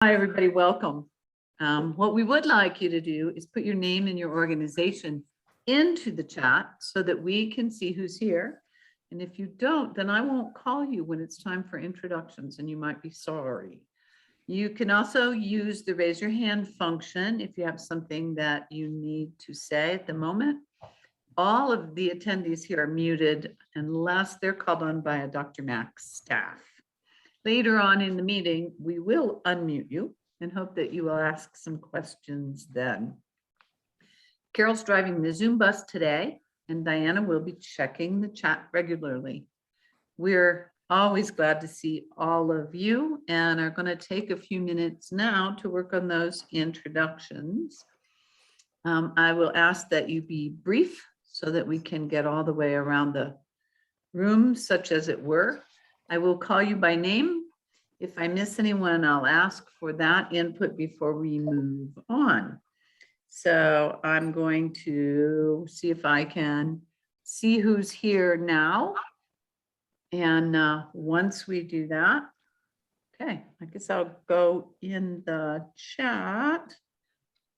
Hi, everybody. Welcome. What we would like you to do is put your name and your organization into the chat so that we can see who's here. And if you don't, then I won't call you when it's time for introductions and you might be sorry. You can also use the raise your hand function if you have something that you need to say at the moment. All of the attendees here are muted unless they're called on by a DRMAC staff. Later on in the meeting, we will unmute you and hope that you will ask some questions then. Carol's driving the Zoom bus today, and Diana will be checking the chat regularly. We're always glad to see all of you and are going to take a few minutes now to work on those introductions. I will ask that you be brief so that we can get all the way around the room, such as it were. I will call you by name. If I miss anyone, I'll ask for that input before we move on. So I'm going to see if I can see who's here now. And once we do that, okay, I guess I'll go in the chat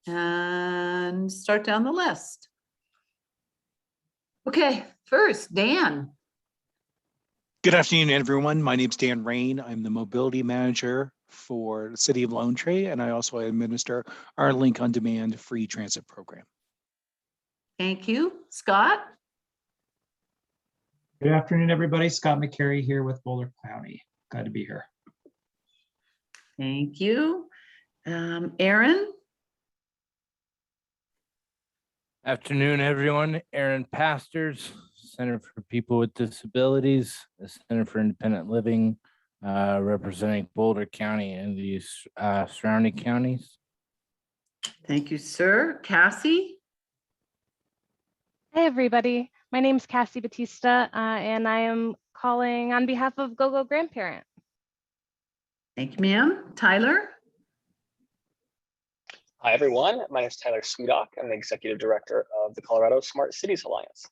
and start down the list. Okay, first, Dan. Good afternoon, everyone. My name is Dan Rain. I'm the mobility manager for the City of Lone Tree, and I also administer our Link on Demand free transit program. Thank you. Scott? Good afternoon, everybody. Scott McCary here with Boulder County. Glad to be here. Thank you. Aaron? Afternoon, everyone. Aaron Pastors, Center for People with Disabilities, the Center for Independent Living, representing Boulder County and the surrounding counties. Thank you, sir. Cassie? Hi, everybody. My name is Cassie Batista, and I am calling on behalf of GoGo Grandparent. Thank you, ma'am. Tyler? Hi, everyone. My name is Tyler Sweedock. I'm the Executive Director of the Colorado Smart Cities Alliance.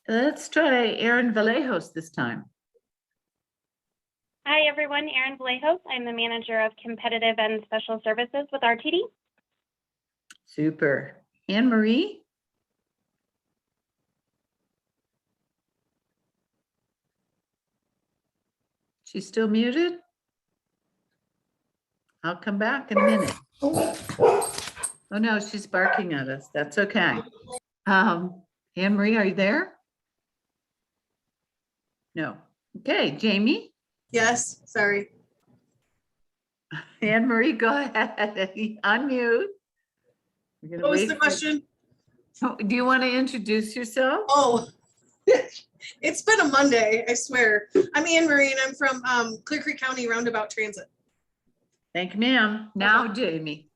Let's try Aaron Vallejos this time. Hi, everyone. Erin Vallejos. I'm the Manager of Competitive and Special Services with RTD. Super. Anne Marie? She's still muted? I'll come back in a minute. Oh no, she's barking at us. That's okay. Anne Marie, are you there? No. Okay, Jamie? Yes, sorry. Anne Marie, go ahead. Unmute. What was the question? Do you want to introduce yourself? Oh, it's been a Monday, I swear. I'm Anne Marie and I'm from Clear Creek County Roundabout Transit. Thank you, ma'am. Now, Jamie.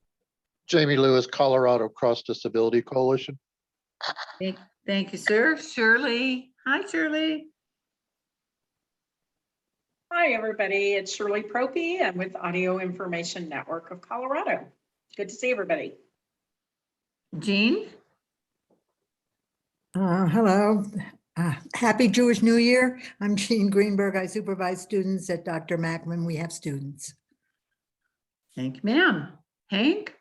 Jamie Lewis, Colorado Cross Disability Coalition. Thank you, sir. Shirley. Hi, Shirley. Hi, everybody. It's Shirley Propey. I'm with Audio Information Network of Colorado. Good to see everybody. Jean? Hello. Happy Jewish New Year. I'm Jean Greenberg. I supervise students at DRMAC when we have students. Thank you, ma'am. Hank?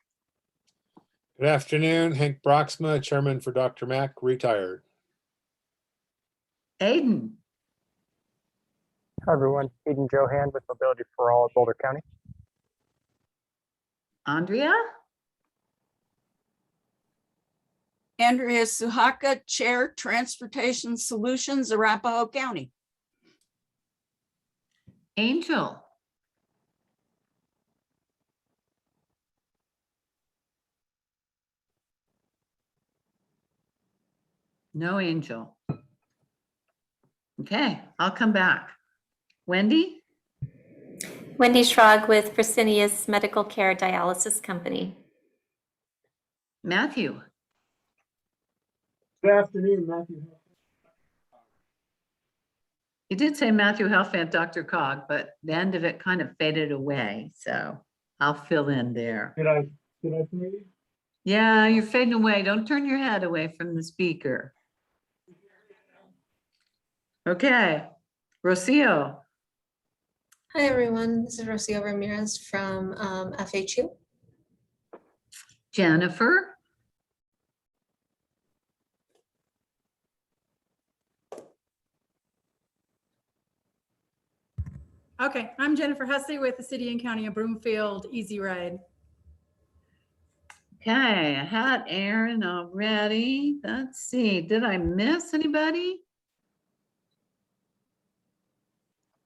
Good afternoon. Hank Broxma, Chairman for DRMAC, retired. Aiden? Hi, everyone. Aiden Johan with Mobility for All at Boulder County. Andrea? Andrea Suhaka, Chair, Transportation Solutions, Arapahoe County. Angel? No, Angel. Okay, I'll come back. Wendy? Wendy Schrag with Fresenius Medical Care Dialysis Company. Matthew? Good afternoon, Matthew. You did say Matthew Helfand, Dr. Cog, but the end of it kind of faded away, so I'll fill in there. Did I fade? Yeah, you're fading away. Don't turn your head away from the speaker. Okay, Rocio. Hi, everyone. This is Rocio Ramirez from FHU. Jennifer. Okay, I'm Jennifer Hussey with the City and County of Broomfield Easy Ride. Okay, I had Aaron already. Let's see, did I miss anybody?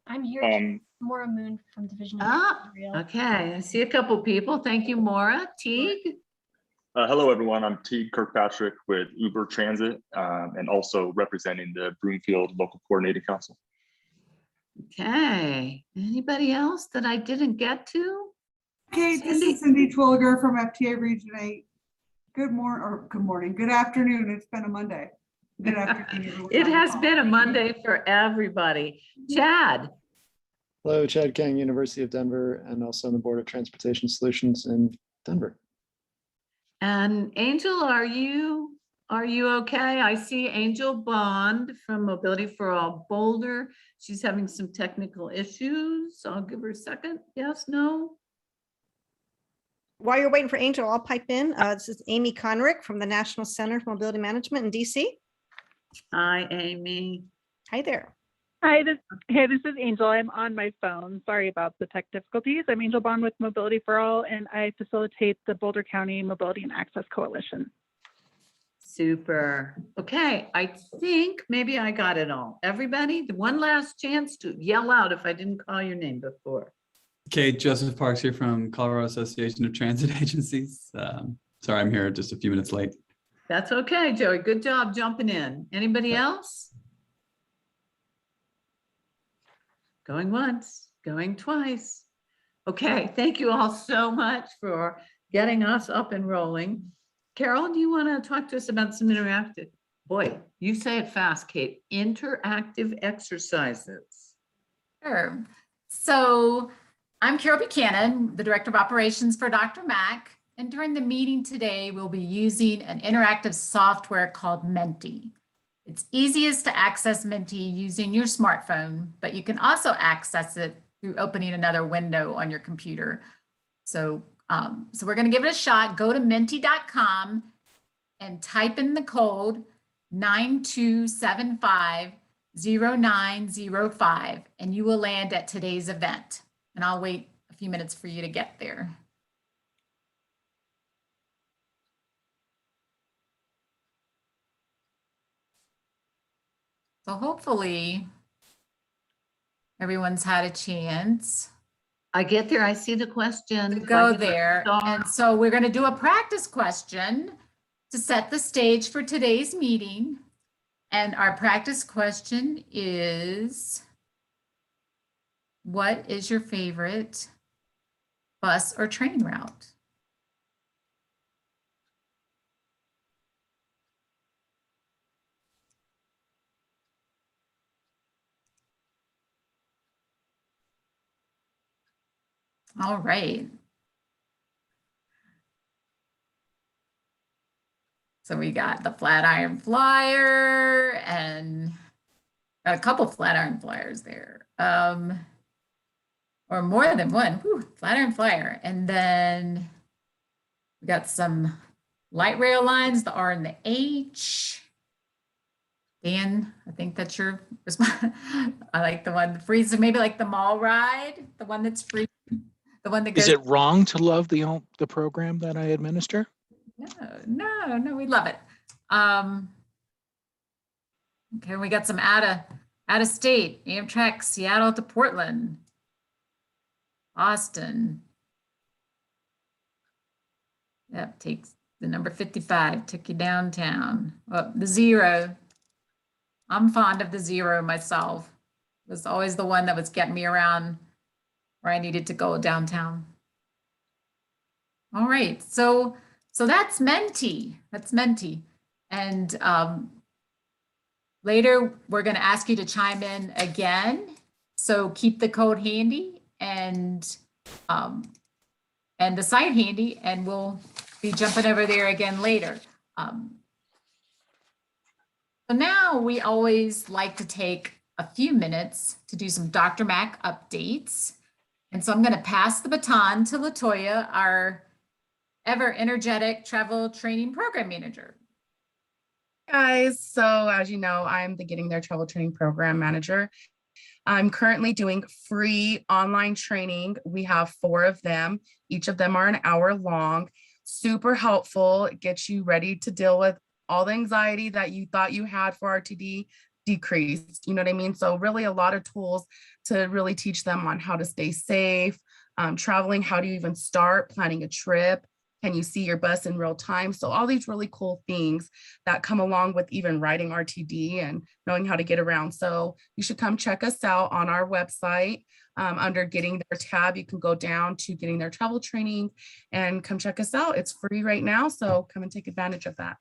I'm here, Maura Moon from Division of Material. Okay, I see a couple people. Thank you, Maura. Teague? Hello, everyone. I'm Teague Kirkpatrick with Uber Transit and also representing the Broomfield Local Coordinating Council. Okay, anybody else that I didn't get to? Okay, this is Cindy Twilliger from FTA Region 8. Good morning, good afternoon. It's been a Monday. Good afternoon. everyone. It has been a Monday for everybody. Chad? Hello, Chad King, University of Denver, and also on the Board of Transportation Solutions in Denver. And Angel, are you okay? I see Angel Bond from Mobility for All Boulder. She's having some technical issues. I'll give her a second. Yes, no? While you're waiting for Angel, I'll pipe in. This is Amy Conrick from the National Center for Mobility Management in DC. Hi, Amy. Hi there. Hi, this is Angel. I'm on my phone. Sorry about the tech difficulties. I'm Angel Bond with Mobility for All, and I facilitate the Boulder County Mobility and Access Coalition. Super. Okay, I think maybe I got it all. Everybody, the one last chance to yell out if I didn't call your name before. Okay, Joseph Parks here from Colorado Association of Transit Agencies. Sorry, I'm here just a few minutes late. That's okay, Joey. Good job jumping in. Anybody else? Going once, going twice. Okay, thank you all so much for getting us up and rolling. Carol, do you want to talk to us about some interactive? Boy, you say it fast, Kate. Interactive exercises. Sure. So I'm Carol Buchanan, the Director of Operations for DRMAC. And during the meeting today, we'll be using an interactive software called Menti. It's easiest to access Menti using your smartphone, but you can also access it through opening another window on your computer. So we're going to give it a shot. Go to menti.com and type in the code 92750905, and you will land at today's event. And I'll wait a few minutes for you to get there. So hopefully everyone's had a chance. I get there, I see the question. Go there. And so we're going to do a practice question to set the stage for today's meeting. And our practice question is, what is your favorite bus or train route? All right. So we got the Flatiron Flyer and got a couple Flatiron Flyers there. Or more than one. Whew, Flatiron Flyer. And then we got some light rail lines, the R and the H. Dan, I think that's your response. I like the one free, so maybe like the mall ride, the one that's free. The one that goes. Is it wrong to love the program that I administer? No, we love it. Okay, we got some out of state, Amtrak, Seattle to Portland, Austin. Yep, takes the number 55, took you downtown. Oh, the Zero. I'm fond of the Zero myself. It was always the one that was getting me around where I needed to go downtown. All right, so that's Menti. That's Menti. And later we're going to ask you to chime in again. So keep the code handy and the site handy, and we'll be jumping over there again later. So now we always like to take a few minutes to do some Dr. Mac updates. And so I'm going to pass the baton to Latoya, our ever energetic travel training program manager. Guys, so as you know, I'm the Getting There Travel Training Program Manager. I'm currently doing free online training. We have 4 of them. Each of them are an hour long. Super helpful. It gets you ready to deal with all the anxiety that you thought you had for RTD decreased. You know what I mean? So really a lot of tools to really teach them on how to stay safe, traveling, how do you even start planning a trip? Can you see your bus in real time? So all these really cool things that come along with even writing RTD and knowing how to get around. So you should come check us out on our website. Under Getting There tab, you can go down to Getting There Travel Training and come check us out. It's free right now, so come and take advantage of that.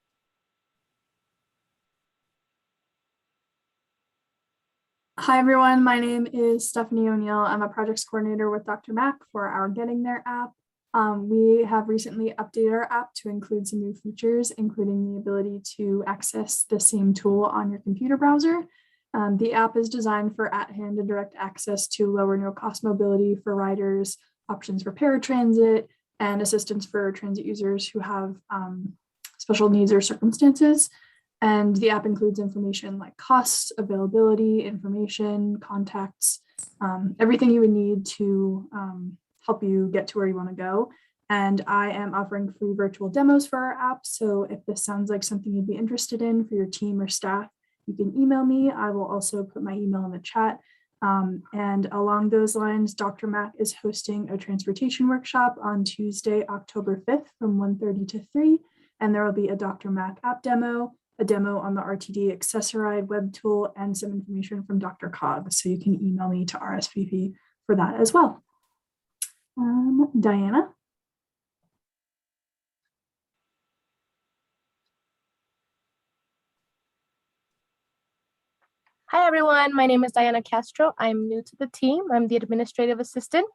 Hi everyone, my name is Stephanie O'Neill. I'm a projects coordinator with Dr. Mac for our Getting There app. We have recently updated our app to include some new features, including the ability to access the same tool on your computer browser. The app is designed for at-hand and direct access to low or no cost mobility for riders, options for paratransit, and assistance for transit users who have special needs or circumstances. And the app includes information like costs, availability, information, contacts, everything you would need to help you get to where you want to go. And I am offering free virtual demos for our app. So if this sounds like something you'd be interested in for your team or staff, you can email me. I will also put my email in the chat. And along those lines, Dr. Mac is hosting a transportation workshop on Tuesday, October 5th from 1:30 to 3. And there will be a Dr. Mac app demo, a demo on the RTD Accessoride web tool, and some information from Dr. Cog. So you can email me to RSVP for that as well. Diana? Hi everyone, my name is Diana Castro. I'm new to the team. I'm the administrative assistant.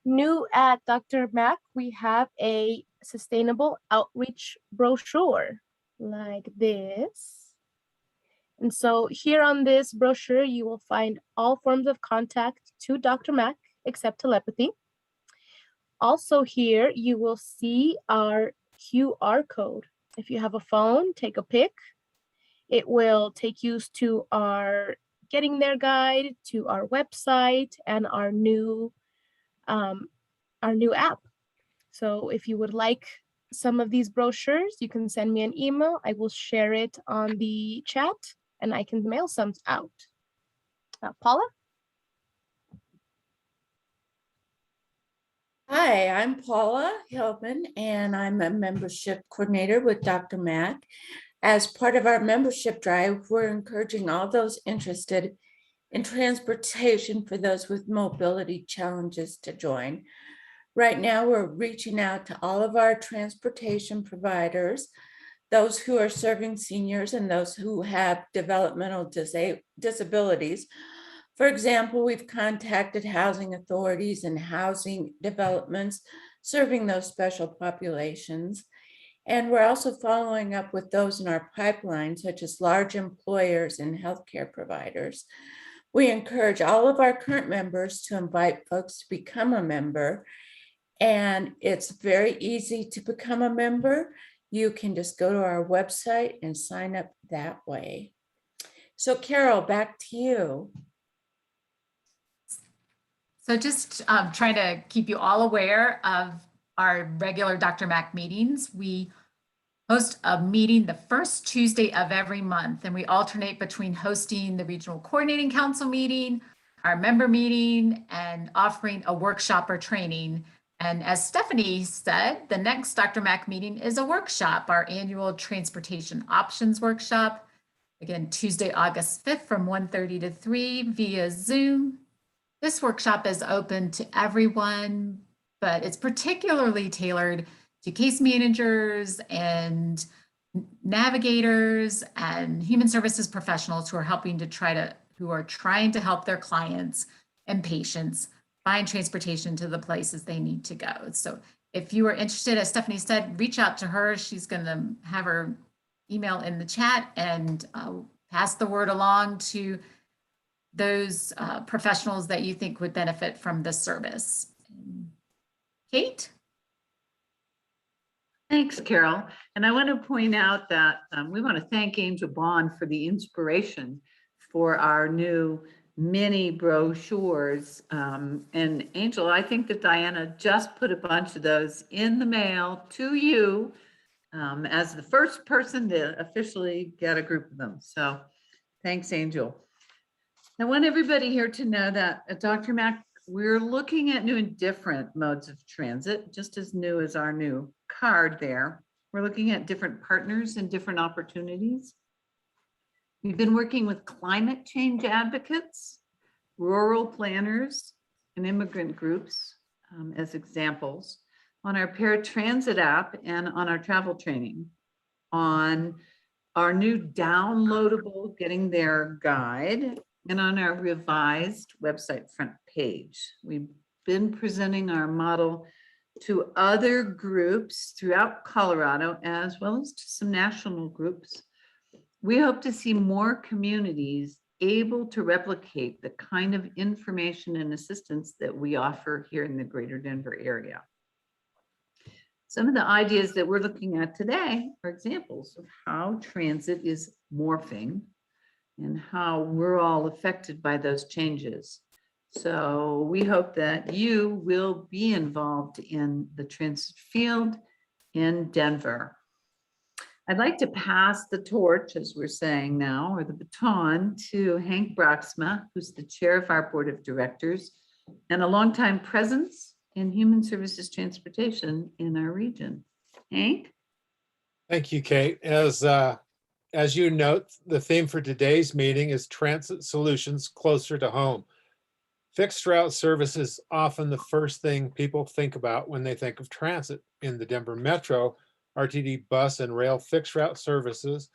New at Dr. Mac, we have a sustainable outreach brochure like this. And so here on this brochure, you will find all forms of contact to Dr. Mac except telepathy. Also here, you will see our QR code. If you have a phone, take a pic. It will take you to our Getting There guide, to our website, and our new app. So if you would like some of these brochures, you can send me an email. I will share it on the chat and I can mail some out. Paula? Hi, I'm Paula Hillman, and I'm a membership coordinator with Dr. Mac. As part of our membership drive, we're encouraging all those interested in transportation for those with mobility challenges to join. Right now, we're reaching out to all of our transportation providers, those who are serving seniors and those who have developmental disabilities. For example, we've contacted housing authorities and housing developments serving those special populations. And we're also following up with those in our pipeline, such as large employers and healthcare providers. We encourage all of our current members to invite folks to become a member. And it's very easy to become a member. You can just go to our website and sign up that way. So Carol, back to you. So just trying to keep you all aware of our regular Dr. Mac meetings. We host a meeting the first Tuesday of every month, and we alternate between hosting the Regional Coordinating Council meeting, our member meeting, and offering a workshop or training. And as Stephanie said, the next Dr. Mac meeting is a workshop, our annual Transportation Options Workshop. Again, Tuesday, August 5th from 1:30 to 3 via Zoom. This workshop is open to everyone, but it's particularly tailored to case managers and navigators and human services professionals who are trying to help their clients and patients find transportation to the places they need to go. So if you are interested, as Stephanie said, reach out to her. She's going to have her email in the chat and pass the word along to those professionals that you think would benefit from this service. Kate? Thanks, Carol. And I want to point out that we want to thank Angel Bond for the inspiration for our new mini brochures. And Angel, I think that Diana just put a bunch of those in the mail to you as the first person to officially get a group of them. So thanks, Angel. I want everybody here to know that at Dr. Mac, we're looking at new and different modes of transit, just as new as our new card there. We're looking at different partners and different opportunities. We've been working with climate change advocates, rural planners, and immigrant groups as examples on our paratransit app and on our travel training, on our new downloadable Getting There guide, and on our revised website front page. We've been presenting our model to other groups throughout Colorado, as well as to some national groups. We hope to see more communities able to replicate the kind of information and assistance that we offer here in the greater Denver area. Some of the ideas that we're looking at today are examples of how transit is morphing and how we're all affected by those changes. So we hope that you will be involved in the transit field in Denver. I'd like to pass the torch, as we're saying now, or the baton, to Hank Broxma, who's the chair of our board of directors and a longtime presence in human services transportation in our region. Hank? Thank you, Kate. As you note, the theme for today's meeting is transit solutions closer to home. Fixed route service is often the first thing people think about when they think of transit. In the Denver Metro, RTD bus and rail fixed route services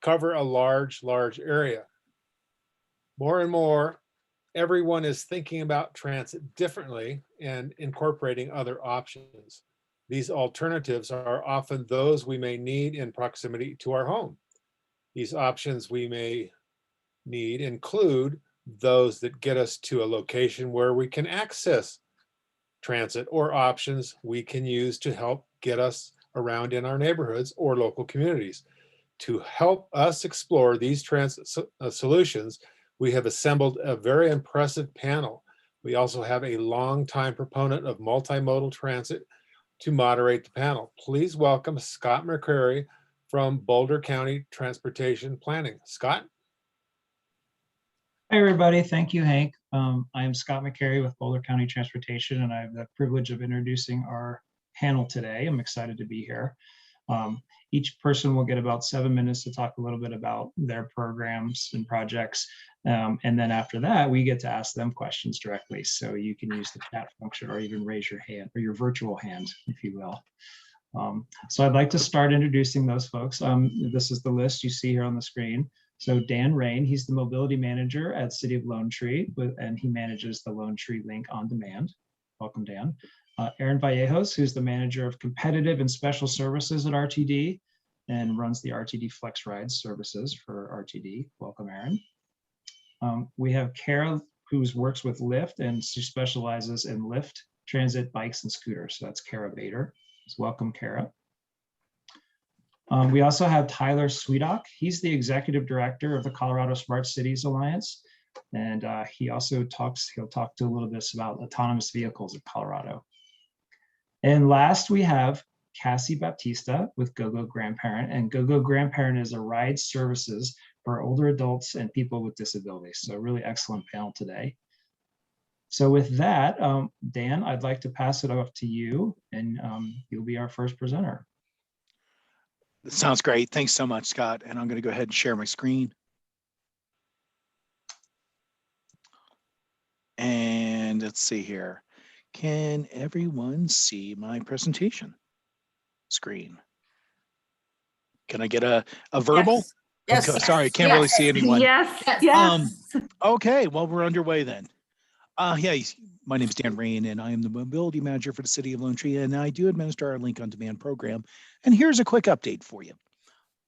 cover a large area. More and more, everyone is thinking about transit differently and incorporating other options. These alternatives are often those we may need in proximity to our home. These options we may need include those that get us to a location where we can access transit, or options we can use to help get us around in our neighborhoods or local communities. To help us explore these transit solutions, we have assembled a very impressive panel. We also have a longtime proponent of multimodal transit to moderate the panel. Please welcome Scott McCrary from Boulder County Transportation Planning. Scott? Hi, everybody. Thank you, Hank. I am Scott McCrary with Boulder County Transportation, and I have the privilege of introducing our panel today. I'm excited to be here. Each person will get about 7 minutes to talk a little bit about their programs and projects. And then after that, we get to ask them questions directly. So you can use the chat function or even raise your hand, or your virtual hand, if you will. So I'd like to start introducing those folks. This is the list you see here on the screen. So Dan Rain, he's the mobility manager at City of Lone Tree, and he manages the Lone Tree Link on demand. Welcome, Dan. Aaron Vallejos, who's the manager of competitive and special services at RTD and runs the RTD Flex Rides services for RTD. Welcome, Aaron. We have Kara, who works with Lyft, and she specializes in Lyft, transit, bikes, and scooters. So that's Kara Bader. Welcome, Kara. We also have Tyler Sweedock. He's the executive director of the Colorado Smart Cities Alliance. And he'll talk to a little bit about autonomous vehicles in Colorado. And last, we have Cassie Baptista with GoGo Grandparent. And GoGo Grandparent is a ride services for older adults and people with disabilities. So a really excellent panel today. So with that, Dan, I'd like to pass it off to you, and you'll be our first presenter. That sounds great. Thanks so much, Scott. And I'm going to go ahead and share my screen. And let's see here. Can everyone see my presentation screen? Can I get a verbal? Yes. Okay, sorry, I can't really see anyone. Yes. Yes. Okay, well, we're underway then. Yeah, my name is Dan Rain, and I am the mobility manager for the City of Lone Tree, and I do administer our Link on Demand program. And here's a quick update for you.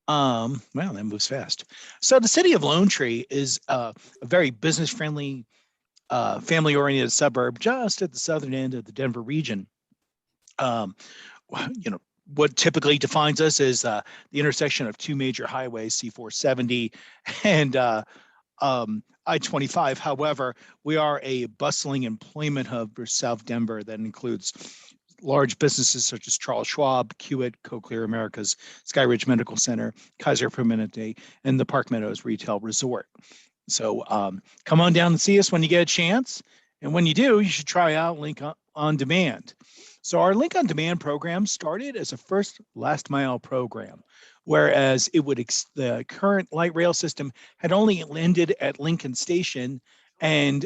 Well, that moves fast. So the city of Lone Tree is a very business-friendly, family-oriented suburb just at the southern end of the Denver region. You know, what typically defines us is the intersection of two major highways, C-470 and I-25. However, we are a bustling employment hub for South Denver that includes large businesses such as Charles Schwab, Kiewit, Cochlear Americas, Skyridge Medical Center, Kaiser Permanente, and the Park Meadows Retail Resort. So come on down and see us when you get a chance. And when you do, you should try out Link on Demand. So our Link on Demand program started as a first last mile program, whereas it would the current light rail system had only ended at Lincoln Station. And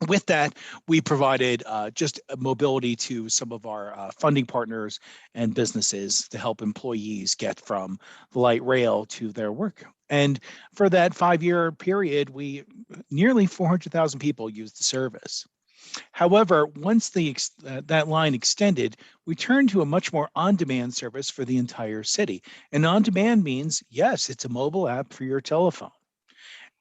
with that, we provided just mobility to some of our funding partners and businesses to help employees get from the light rail to their work. And for that 5-year period, nearly 400,000 people used the service. However, once that line extended, we turned to a much more on-demand service for the entire city. And on-demand means, yes, it's a mobile app for your telephone.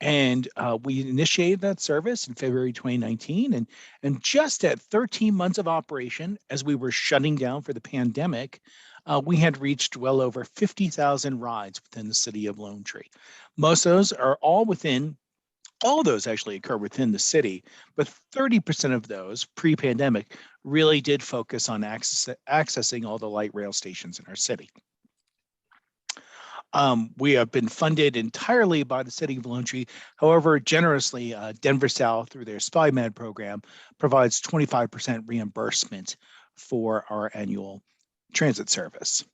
And we initiated that service in February 2019. And just at 13 months of operation, as we were shutting down for the pandemic, we had reached well over 50,000 rides within the city of Lone Tree. Most of those are all of those actually occur within the city, but 30% of those pre-pandemic really did focus on accessing all the light rail stations in our city. We have been funded entirely by the city of Lone Tree. However, generously, Denver South, through their SpyMed program, provides 25% reimbursement for our annual transit service.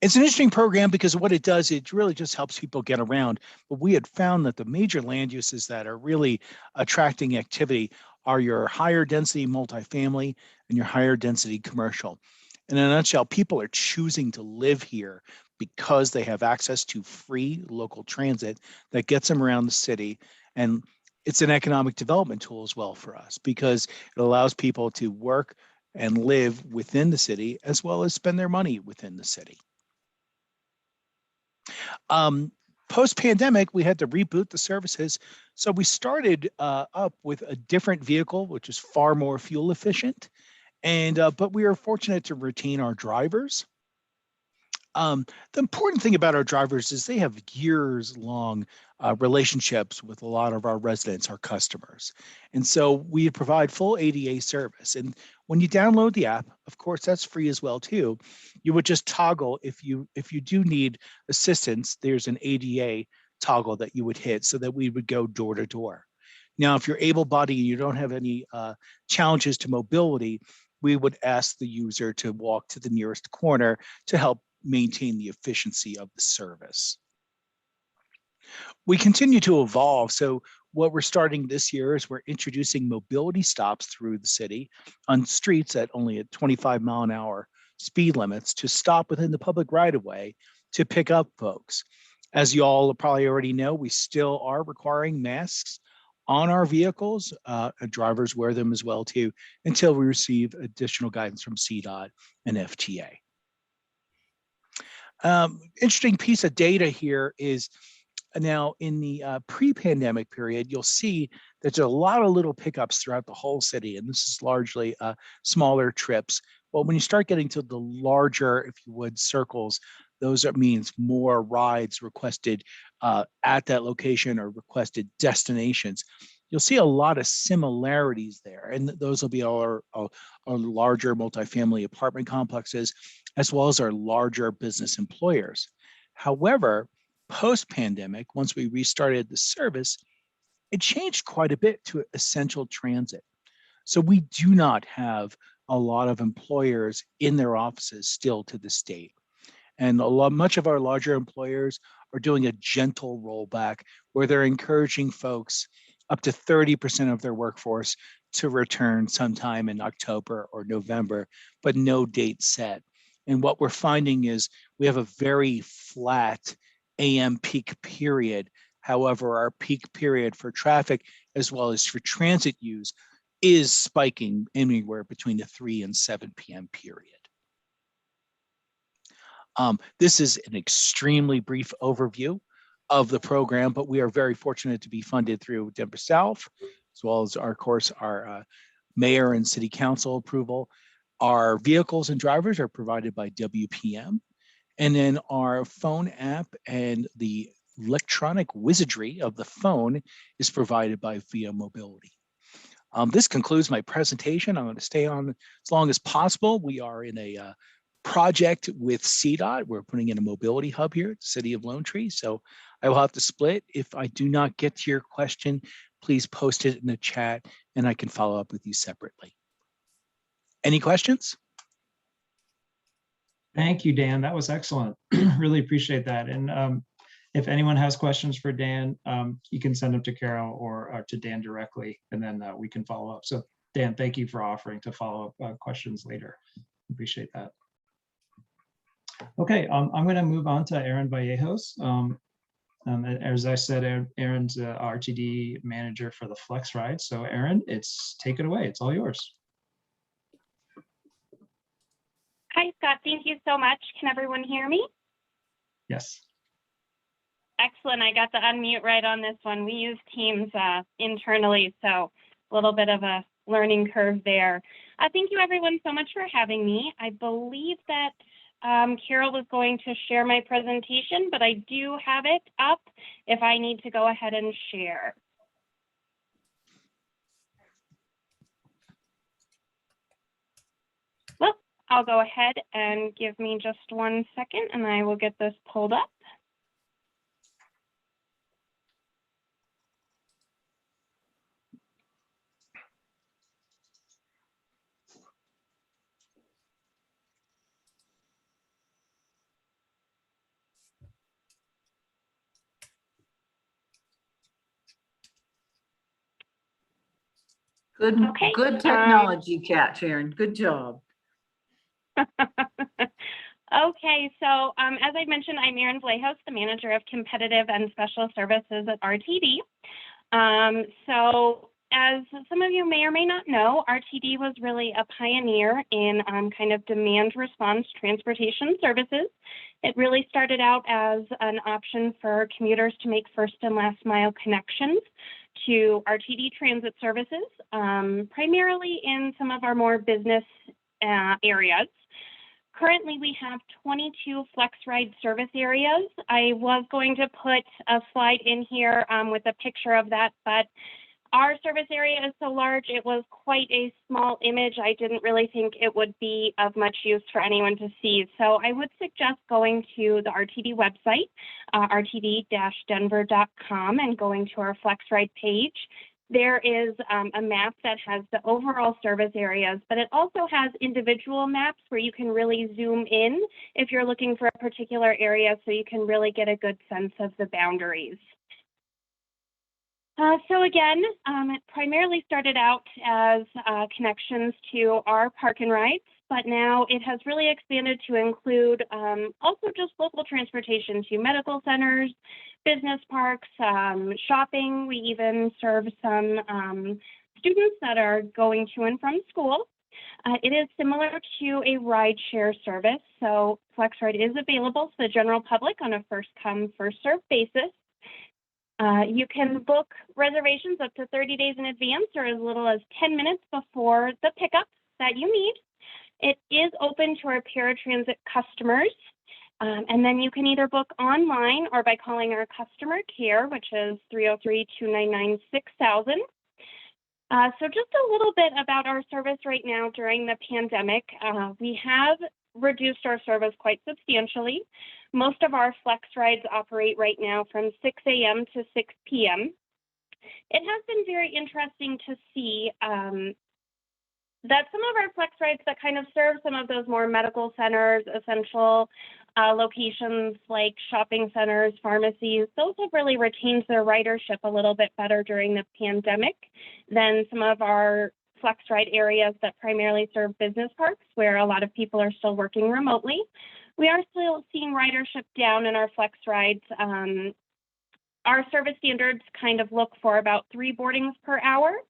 It's an interesting program because what it does, it really just helps people get around. But we had found that the major land uses that are really attracting activity are your higher density multifamily and your higher density commercial. In a nutshell, people are choosing to live here because they have access to free local transit that gets them around the city. And it's an economic development tool as well for us because it allows people to work and live within the city as well as spend their money within the city. Post-pandemic, we had to reboot the services. So we started up with a different vehicle, which is far more fuel efficient. But we are fortunate to retain our drivers. The important thing about our drivers is they have years-long relationships with a lot of our residents, our customers. And so we provide full ADA service. And when you download the app, of course, that's free as well too. You would just toggle if you do need assistance, there's an ADA toggle that you would hit so that we would go door to door. Now, if you're able-bodied and you don't have any challenges to mobility, we would ask the user to walk to the nearest corner to help maintain the efficiency of the service. We continue to evolve. So what we're starting this year is we're introducing mobility stops through the city on streets at only at 25-mile-an-hour speed limits to stop within the public right-of-way to pick up folks. As you all probably already know, we still are requiring masks on our vehicles. Drivers wear them as well too until we receive additional guidance from CDOT and FTA. Interesting piece of data here is now in the pre-pandemic period, you'll see that there's a lot of little pickups throughout the whole city, and this is largely smaller trips. But when you start getting to the larger, if you would, circles, those means more rides requested at that location or requested destinations. You'll see a lot of similarities there, and those will be our larger multifamily apartment complexes, as well as our larger business employers. However, post-pandemic, once we restarted the service, it changed quite a bit to essential transit. So we do not have a lot of employers in their offices still to this date. And much of our larger employers are doing a gentle rollback where they're encouraging folks, up to 30% of their workforce, to return sometime in October or November, but no date set. And what we're finding is we have a very flat AM peak period. However, our peak period for traffic as well as for transit use is spiking anywhere between the 3 and 7 p.m. period. This is an extremely brief overview of the program, but we are very fortunate to be funded through Denver South, as well as our mayor and city council approval. Our vehicles and drivers are provided by WPM. And then our phone app and the electronic wizardry of the phone is provided by Via Mobility. This concludes my presentation. I'm going to stay on as long as possible. We are in a project with CDOT. We're putting in a mobility hub here at the city of Lone Tree. So I will have to split. If I do not get to your question, please post it in the chat and I can follow up with you separately. Any questions? Thank you, Dan. That was excellent. Really appreciate that. And if anyone has questions for Dan, you can send them to Carol or to Dan directly, and then we can follow up. So Dan, thank you for offering to follow up questions later. Appreciate that. Okay, I'm going to move on to Aaron Vallejos. As I said, Aaron's RTD manager for the Flex Ride. So Aaron, take it away. It's all yours. Hi, Scott. Thank you so much. Can everyone hear me? Yes. Excellent. I got the unmute right on this one. We use Teams internally, so a little bit of a learning curve there. Thank you, everyone, so much for having me. I believe that Carol was going to share my presentation, but I do have it up if I need to go ahead and share. Well, I'll go ahead and give me just 1 second and I will get this pulled up. Good technology catch, Aaron. Good job. Okay, so as I mentioned, I'm Aaron Vallejos, the manager of competitive and special services at RTD. So as some of you may or may not know, RTD was really a pioneer in kind of demand response transportation services. It really started out as an option for commuters to make first and last mile connections to RTD transit services, primarily in some of our more business areas. Currently, we have 22 Flex Ride service areas. I was going to put a slide in here with a picture of that, but our service area is so large, it was quite a small image. I didn't really think it would be of much use for anyone to see. So I would suggest going to the RTD website, rtd-denver.com, and going to our Flex Ride page. There is a map that has the overall service areas, but it also has individual maps where you can really zoom in if you're looking for a particular area, so you can really get a good sense of the boundaries. So again, it primarily started out as connections to our park and rides, but now it has really expanded to include also just local transportation to medical centers, business parks, shopping. We even serve some students that are going to and from school. It is similar to a ride share service. So Flex Ride is available to the general public on a first come, first served basis. You can book reservations up to 30 days in advance or as little as 10 minutes before the pickup that you need. It is open to our paratransit customers. And then you can either book online or by calling our customer care, which is 303-299-6000. So just a little bit about our service right now during the pandemic. We have reduced our service quite substantially. Most of our Flex Rides operate right now from 6 a.m. to 6 p.m. It has been very interesting to see that some of our Flex Rides that kind of serve some of those more medical centers, essential locations like shopping centers, pharmacies, those have really retained their ridership a little bit better during the pandemic than some of our Flex Ride areas that primarily serve business parks, where a lot of people are still working remotely. We are still seeing ridership down in our Flex Rides. Our service standards kind of look for about 3 boardings per hour.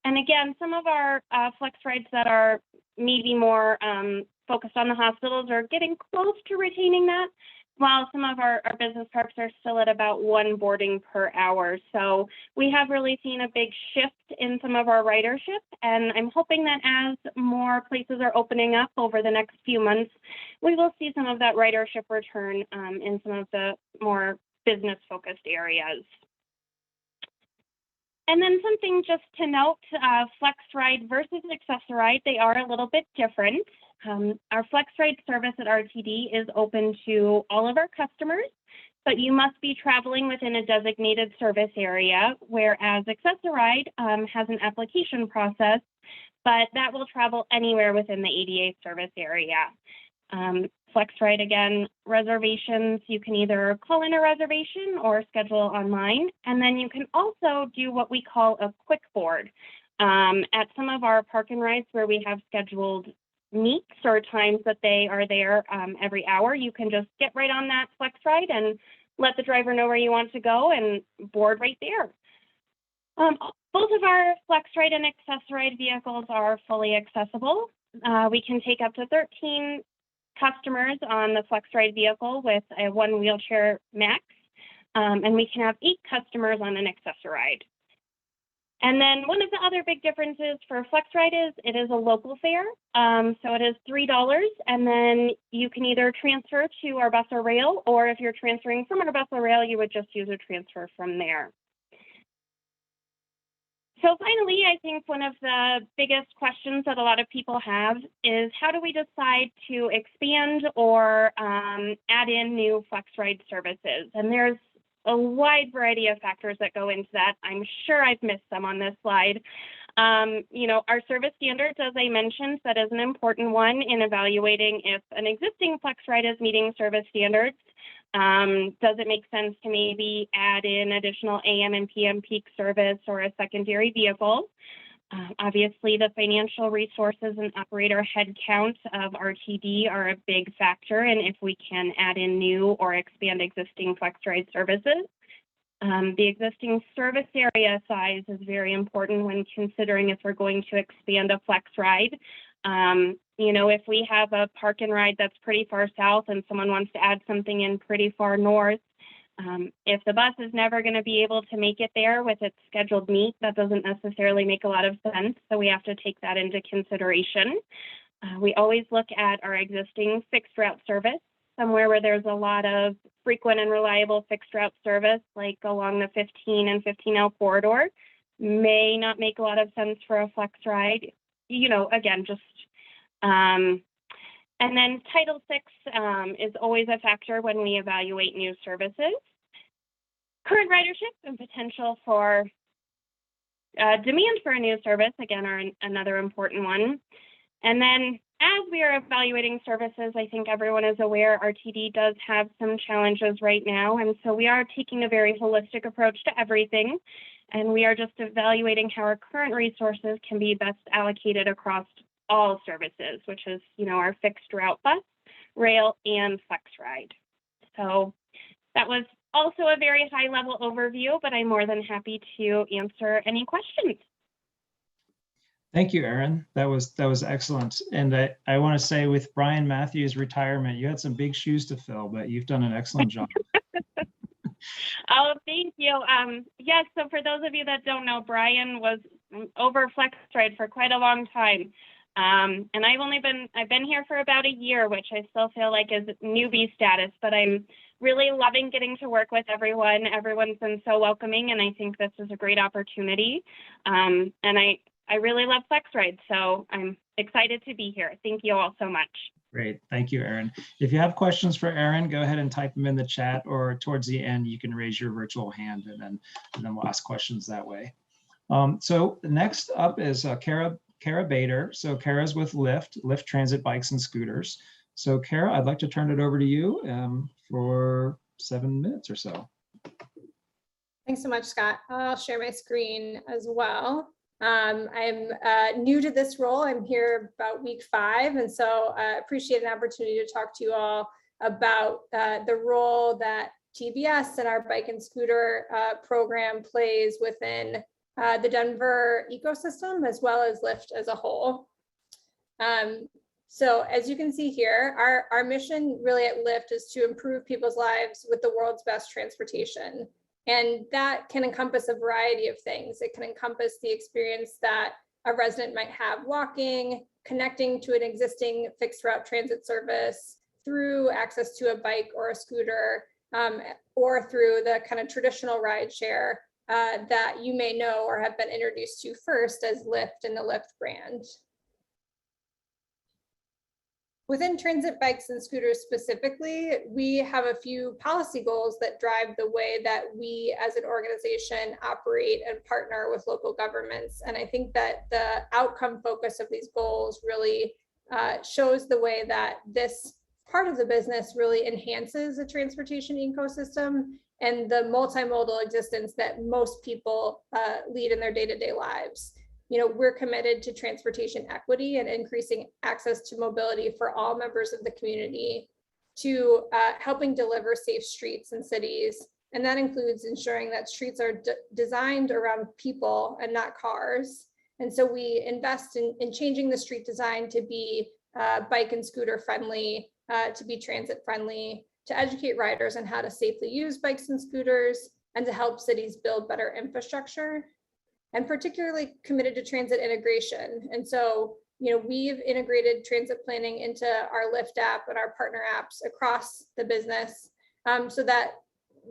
And again, some of our Flex Rides that are maybe more focused on the hospitals are getting close to retaining that, while some of our business parks are still at about 1 boarding per hour. So we have really seen a big shift in some of our ridership, and I'm hoping that as more places are opening up over the next few months, we will see some of that ridership return in some of the more business-focused areas. And then something just to note, FlexRide versus Access-a-Ride, they are a little bit different. Our FlexRide service at RTD is open to all of our customers, but you must be traveling within a designated service area, whereas Access-a-Ride has an application process, but that will travel anywhere within the ADA service area. FlexRide, again, reservations, you can either call in a reservation or schedule online, and then you can also do what we call a quick board. At some of our park and rides where we have scheduled meets or times that they are there every hour, you can just get right on that FlexRide and let the driver know where you want to go and board right there. Both of our FlexRide and Access-a-Ride vehicles are fully accessible. We can take up to 13 customers on the FlexRide vehicle with a 1 wheelchair max, and we can have 8 customers on an Access-a-Ride. And then one of the other big differences for FlexRide is it is a local fare. So it is $3, and then you can either transfer to our bus or rail, or if you're transferring from our bus or rail, you would just use a transfer from there. So finally, I think one of the biggest questions that a lot of people have is how do we decide to expand or add in new FlexRide services? And there's a wide variety of factors that go into that. I'm sure I've missed some on this slide. You know, our service standards, as I mentioned, that is an important one in evaluating if an existing FlexRide is meeting service standards. Does it make sense to maybe add in additional AM and PM peak service or a secondary vehicle? Obviously, the financial resources and operator headcount of RTD are a big factor in if we can add in new or expand existing FlexRide services. The existing service area size is very important when considering if we're going to expand a FlexRide. You know, if we have a park and ride that's pretty far south and someone wants to add something in pretty far north, if the bus is never going to be able to make it there with its scheduled meet, that doesn't necessarily make a lot of sense. So we have to take that into consideration. We always look at our existing fixed route service, somewhere where there's a lot of frequent and reliable fixed route service, like along the 15 and 15L corridor, may not make a lot of sense for a FlexRide. You know, again, just and then Title VI is always a factor when we evaluate new services. Current ridership and potential for demand for a new service, again, are another important one. And then as we are evaluating services, I think everyone is aware RTD does have some challenges right now. And so we are taking a very holistic approach to everything. And we are just evaluating how our current resources can be best allocated across all services, which is, you know, our fixed route bus, rail, and FlexRide. So that was also a very high level overview, but I'm more than happy to answer any questions. Thank you, Erin. That was excellent. And I want to say with Brian Matthews' retirement, you had some big shoes to fill, but you've done an excellent job. Oh, thank you. Yes, so for those of you that don't know, Brian was over FlexRide for quite a long time. And I've been here for about a year, which I still feel like is newbie status, but I'm really loving getting to work with everyone. Everyone's been so welcoming, and I think this is a great opportunity. And I really love FlexRide, so I'm excited to be here. Thank you all so much. Great. Thank you, Erin. If you have questions for Erin, go ahead and type them in the chat, or towards the end, you can raise your virtual hand and then we'll ask questions that way. So next up is Kara Bader. So Kara's with Lyft Transit Bikes and Scooters. So Kara, I'd like to turn it over to you for 7 minutes or so. Thanks so much, Scott. I'll share my screen as well. I'm new to this role. I'm here about week 5, and so I appreciate an opportunity to talk to you all about the role that TBS and our bike and scooter program plays within the Denver ecosystem, as well as Lyft as a whole. So as you can see here, our mission really at Lyft is to improve people's lives with the world's best transportation. And that can encompass a variety of things. It can encompass the experience that a resident might have walking, connecting to an existing fixed route transit service, through access to a bike or a scooter, or through the kind of traditional ride share that you may know or have been introduced to first as Lyft and the Lyft brand. Within transit bikes and scooters specifically, we have a few policy goals that drive the way that we as an organization operate and partner with local governments. And I think that the outcome focus of these goals really shows the way that this part of the business really enhances the transportation ecosystem and the multimodal existence that most people lead in their day-to-day lives. You know, we're committed to transportation equity and increasing access to mobility for all members of the community, to helping deliver safe streets and cities. And that includes ensuring that streets are designed around people and not cars. And so we invest in changing the street design to be bike and scooter friendly, to be transit friendly, to educate riders on how to safely use bikes and scooters, and to help cities build better infrastructure. And particularly committed to transit integration. And so, you know, we've integrated transit planning into our Lyft app and our partner apps across the business so that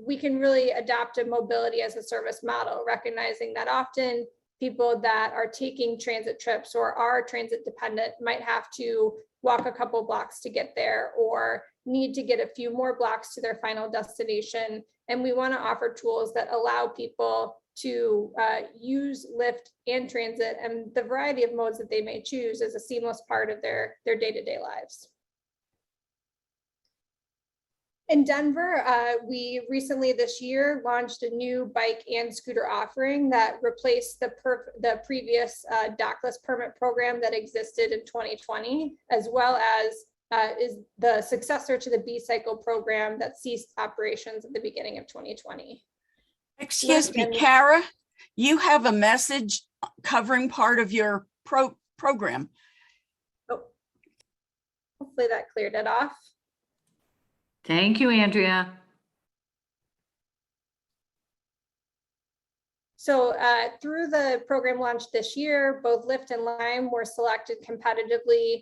we can really adopt a mobility as a service model, recognizing that often people that are taking transit trips or are transit dependent might have to walk a couple blocks to get there or need to get a few more blocks to their final destination. And we want to offer tools that allow people to use Lyft and transit and the variety of modes that they may choose as a seamless part of their day-to-day lives. In Denver, we recently this year launched a new bike and scooter offering that replaced the previous dockless permit program that existed in 2020, as well as is the successor to the B-Cycle program that ceased operations at the beginning of 2020. Excuse me, Kara, you have a message covering part of your program. Oh, hopefully that cleared it off. Thank you, Andrea. So through the program launch this year, both Lyft and Lime were selected competitively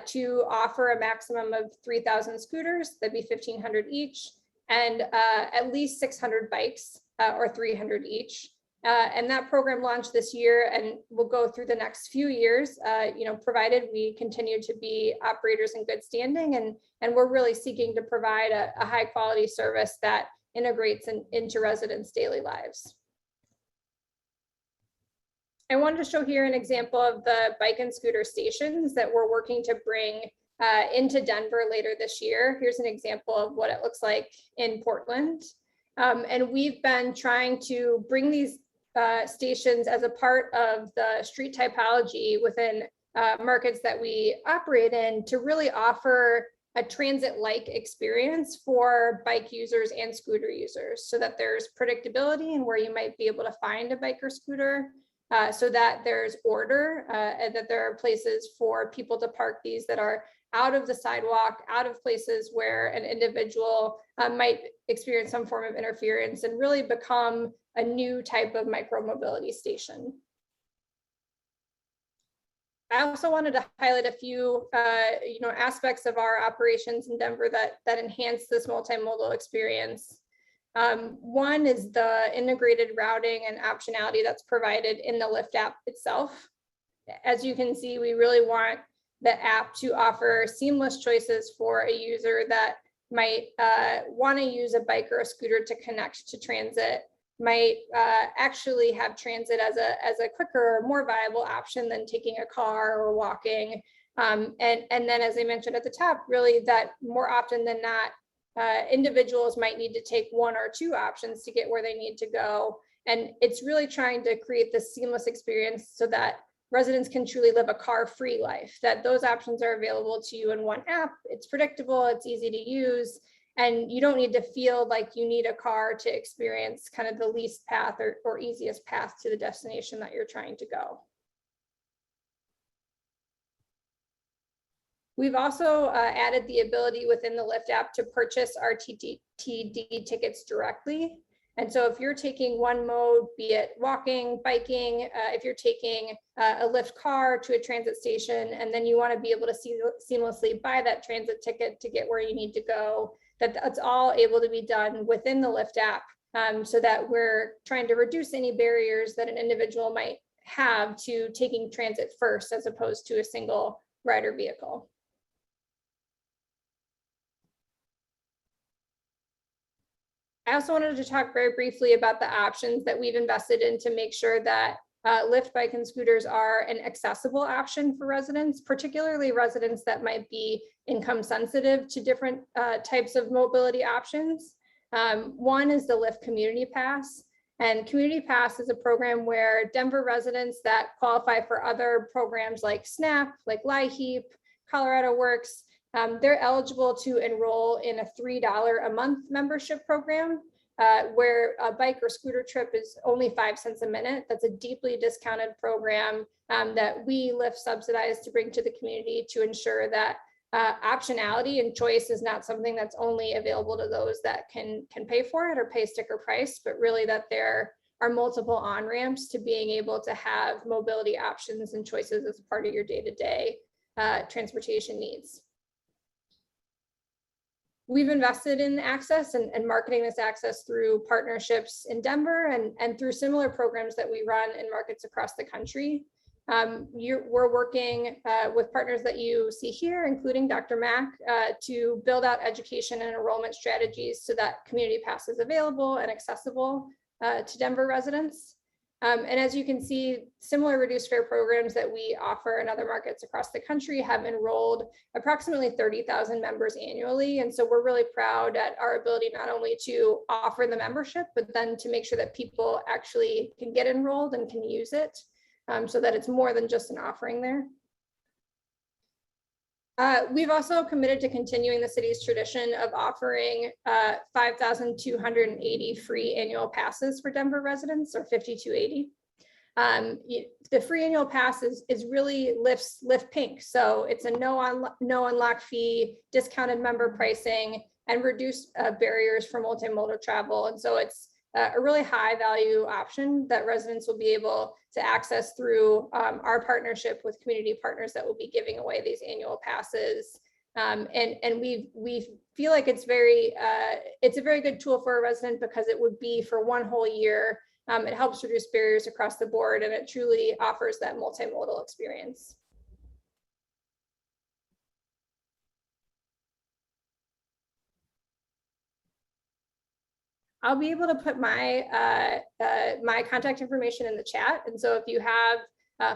to offer a maximum of 3,000 scooters, that'd be 1,500 each, and at least 600 bikes or 300 each. And that program launched this year and will go through the next few years, you know, provided we continue to be operators in good standing. And we're really seeking to provide a high quality service that integrates into residents' daily lives. I wanted to show here an example of the bike and scooter stations that we're working to bring into Denver later this year. Here's an example of what it looks like in Portland. And we've been trying to bring these stations as a part of the street typology within markets that we operate in to really offer a transit-like experience for bike users and scooter users so that there's predictability in where you might be able to find a bike or scooter, so that there's order and that there are places for people to park these that are out of the sidewalk, out of places where an individual might experience some form of interference and really become a new type of micromobility station. I also wanted to highlight a few you know, aspects of our operations in Denver that enhance this multimodal experience. One is the integrated routing and optionality that's provided in the Lyft app itself. As you can see, we really want the app to offer seamless choices for a user that might want to use a bike or a scooter to connect to transit, might actually have transit as a quicker, more viable option than taking a car or walking. And then, as I mentioned at the top, really that more often than not, individuals might need to take one or two options to get where they need to go. And it's really trying to create this seamless experience so that residents can truly live a car-free life, that those options are available to you in one app. It's predictable, it's easy to use, and you don't need to feel like you need a car to experience kind of the least path or easiest path to the destination that you're trying to go. We've also added the ability within the Lyft app to purchase our TTD tickets directly. And so if you're taking one mode, be it walking, biking, if you're taking a Lyft car to a transit station, and then you want to be able to seamlessly buy that transit ticket to get where you need to go, that's all able to be done within the Lyft app, so that we're trying to reduce any barriers that an individual might have to taking transit first as opposed to a single rider vehicle. I also wanted to talk very briefly about the options that we've invested in to make sure that Lyft bike and scooters are an accessible option for residents, particularly residents that might be income sensitive to different types of mobility options. One is the Lyft Community Pass. And Community Pass is a program where Denver residents that qualify for other programs like SNAP, like LIHEAP, Colorado Works, they're eligible to enroll in a $3 a month membership program, where a bike or scooter trip is only 5 cents a minute. That's a deeply discounted program that we Lyft subsidize to bring to the community to ensure that optionality and choice is not something that's only available to those that can pay for it or pay sticker price, but really that there are multiple on-ramps to being able to have mobility options and choices as part of your day-to-day transportation needs. We've invested in access and marketing this access through partnerships in Denver and through similar programs that we run in markets across the country. We're working with partners that you see here, including DRMAC, to build out education and enrollment strategies so that Community Pass is available and accessible to Denver residents. And as you can see, similar reduced fare programs that we offer in other markets across the country have enrolled approximately 30,000 members annually. And so we're really proud at our ability not only to offer the membership, but then to make sure that people actually can get enrolled and can use it, so that it's more than just an offering there. We've also committed to continuing the city's tradition of offering 5,280 free annual passes for Denver residents, or 5,280. The free annual pass is really Lyft Pink. So it's a no unlock fee, discounted member pricing, and reduced barriers for multimodal travel. And so it's a really high value option that residents will be able to access through our partnership with community partners that will be giving away these annual passes. And we feel like it's a very good tool for a resident because it would be for one whole year. It helps reduce barriers across the board, and it truly offers that multimodal experience. I'll be able to put my my contact information in the chat. And so if you have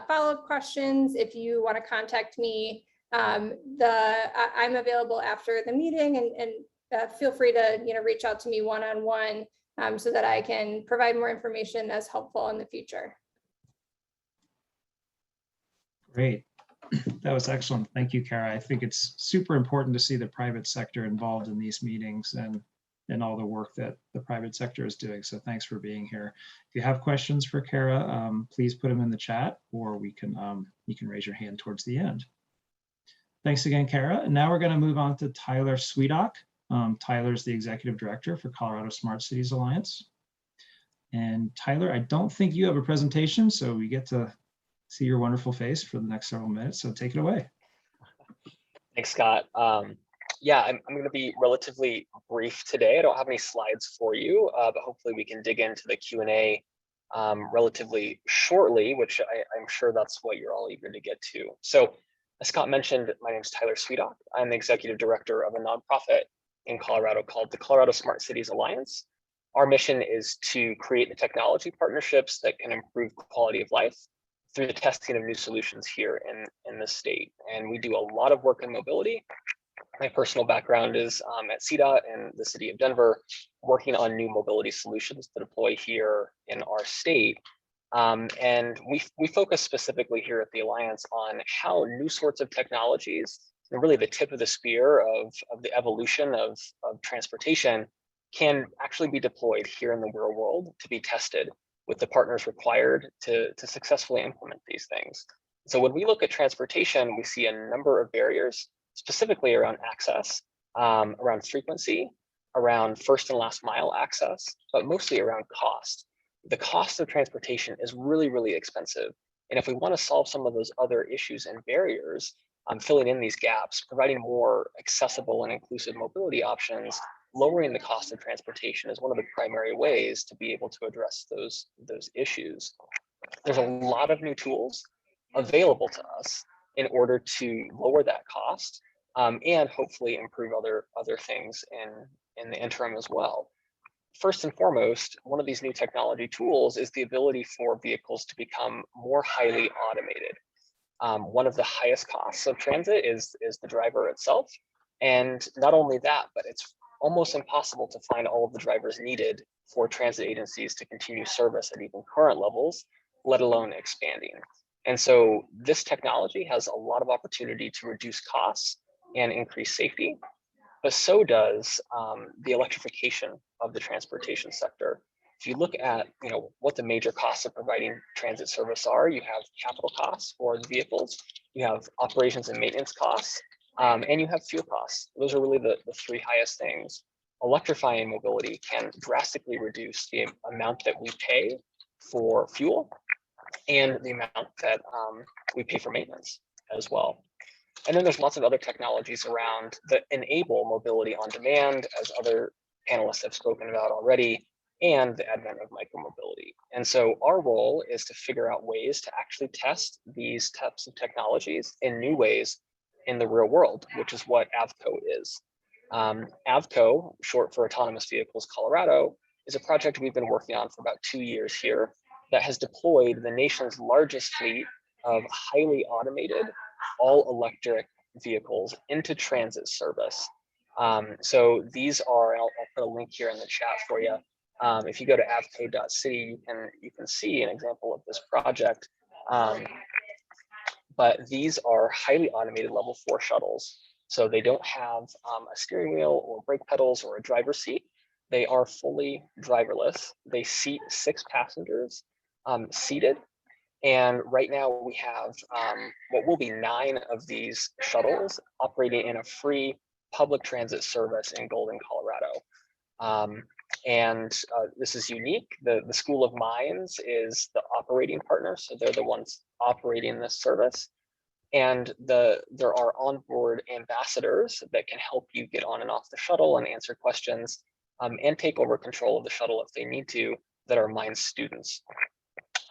follow-up questions, if you want to contact me, I'm available after the meeting, and feel free to reach out to me one-on-one so that I can provide more information as helpful in the future. Great. That was excellent. Thank you, Kara. I think it's super important to see the private sector involved in these meetings and all the work that the private sector is doing. So thanks for being here. If you have questions for Kara, please put them in the chat, or you can raise your hand towards the end. Thanks again, Kara. And now we're going to move on to Tyler Sweedock. Tyler's the Executive Director for Colorado Smart Cities Alliance. And Tyler, I don't think you have a presentation, so we get to see your wonderful face for the next several minutes. So take it away. Thanks, Scott. Yeah, I'm going to be relatively brief today. I don't have any slides for you, but hopefully we can dig into the Q&A relatively shortly, which I'm sure that's what you're all eager to get to. So as Scott mentioned, my name is Tyler Sweedock. I'm the Executive Director of a nonprofit in Colorado called the Colorado Smart Cities Alliance. Our mission is to create the technology partnerships that can improve quality of life through the testing of new solutions here in the state. And we do a lot of work in mobility. My personal background is at CDOT and the city of Denver, working on new mobility solutions to deploy here in our state. And we focus specifically here at the Alliance on how new sorts of technologies, and really the tip of the spear of the evolution of transportation, can actually be deployed here in the real world to be tested with the partners required to successfully implement these things. So when we look at transportation, we see a number of barriers specifically around access, around frequency, around first and last mile access, but mostly around cost. The cost of transportation is really, really expensive. And if we want to solve some of those other issues and barriers, filling in these gaps, providing more accessible and inclusive mobility options, lowering the cost of transportation is one of the primary ways to be able to address those issues. There's a lot of new tools available to us in order to lower that cost and hopefully improve other things in the interim as well. First and foremost, one of these new technology tools is the ability for vehicles to become more highly automated. One of the highest costs of transit is the driver itself. And not only that, but it's almost impossible to find all of the drivers needed for transit agencies to continue service at even current levels, let alone expanding. And so this technology has a lot of opportunity to reduce costs and increase safety, but so does the electrification of the transportation sector. If you look at what the major costs of providing transit service are, you have capital costs for the vehicles, you have operations and maintenance costs, and you have fuel costs. Those are really the three highest things. Electrifying mobility can drastically reduce the amount that we pay for fuel and the amount that we pay for maintenance as well. And then there's lots of other technologies around that enable mobility on demand, as other panelists have spoken about already, and the advent of micromobility. And so our role is to figure out ways to actually test these types of technologies in new ways in the real world, which is what AVCO is. AVCO, short for Autonomous Vehicles Colorado, is a project we've been working on for about 2 years here that has deployed the nation's largest fleet of highly automated, all-electric vehicles into transit service. So these are, I'll put a link here in the chat for you. If you go to avco.city, you can see an example of this project. But these are highly automated level 4 shuttles. So they don't have a steering wheel or brake pedals or a driver's seat. They are fully driverless. They seat 6 passengers seated. And right now we have what will be 9 of these shuttles operating in a free public transit service in Golden, Colorado. This is unique. The School of Mines is the operating partner, so they're the ones operating this service. And there are onboard ambassadors that can help you get on and off the shuttle and answer questions and take over control of the shuttle if they need to, that are Mines students.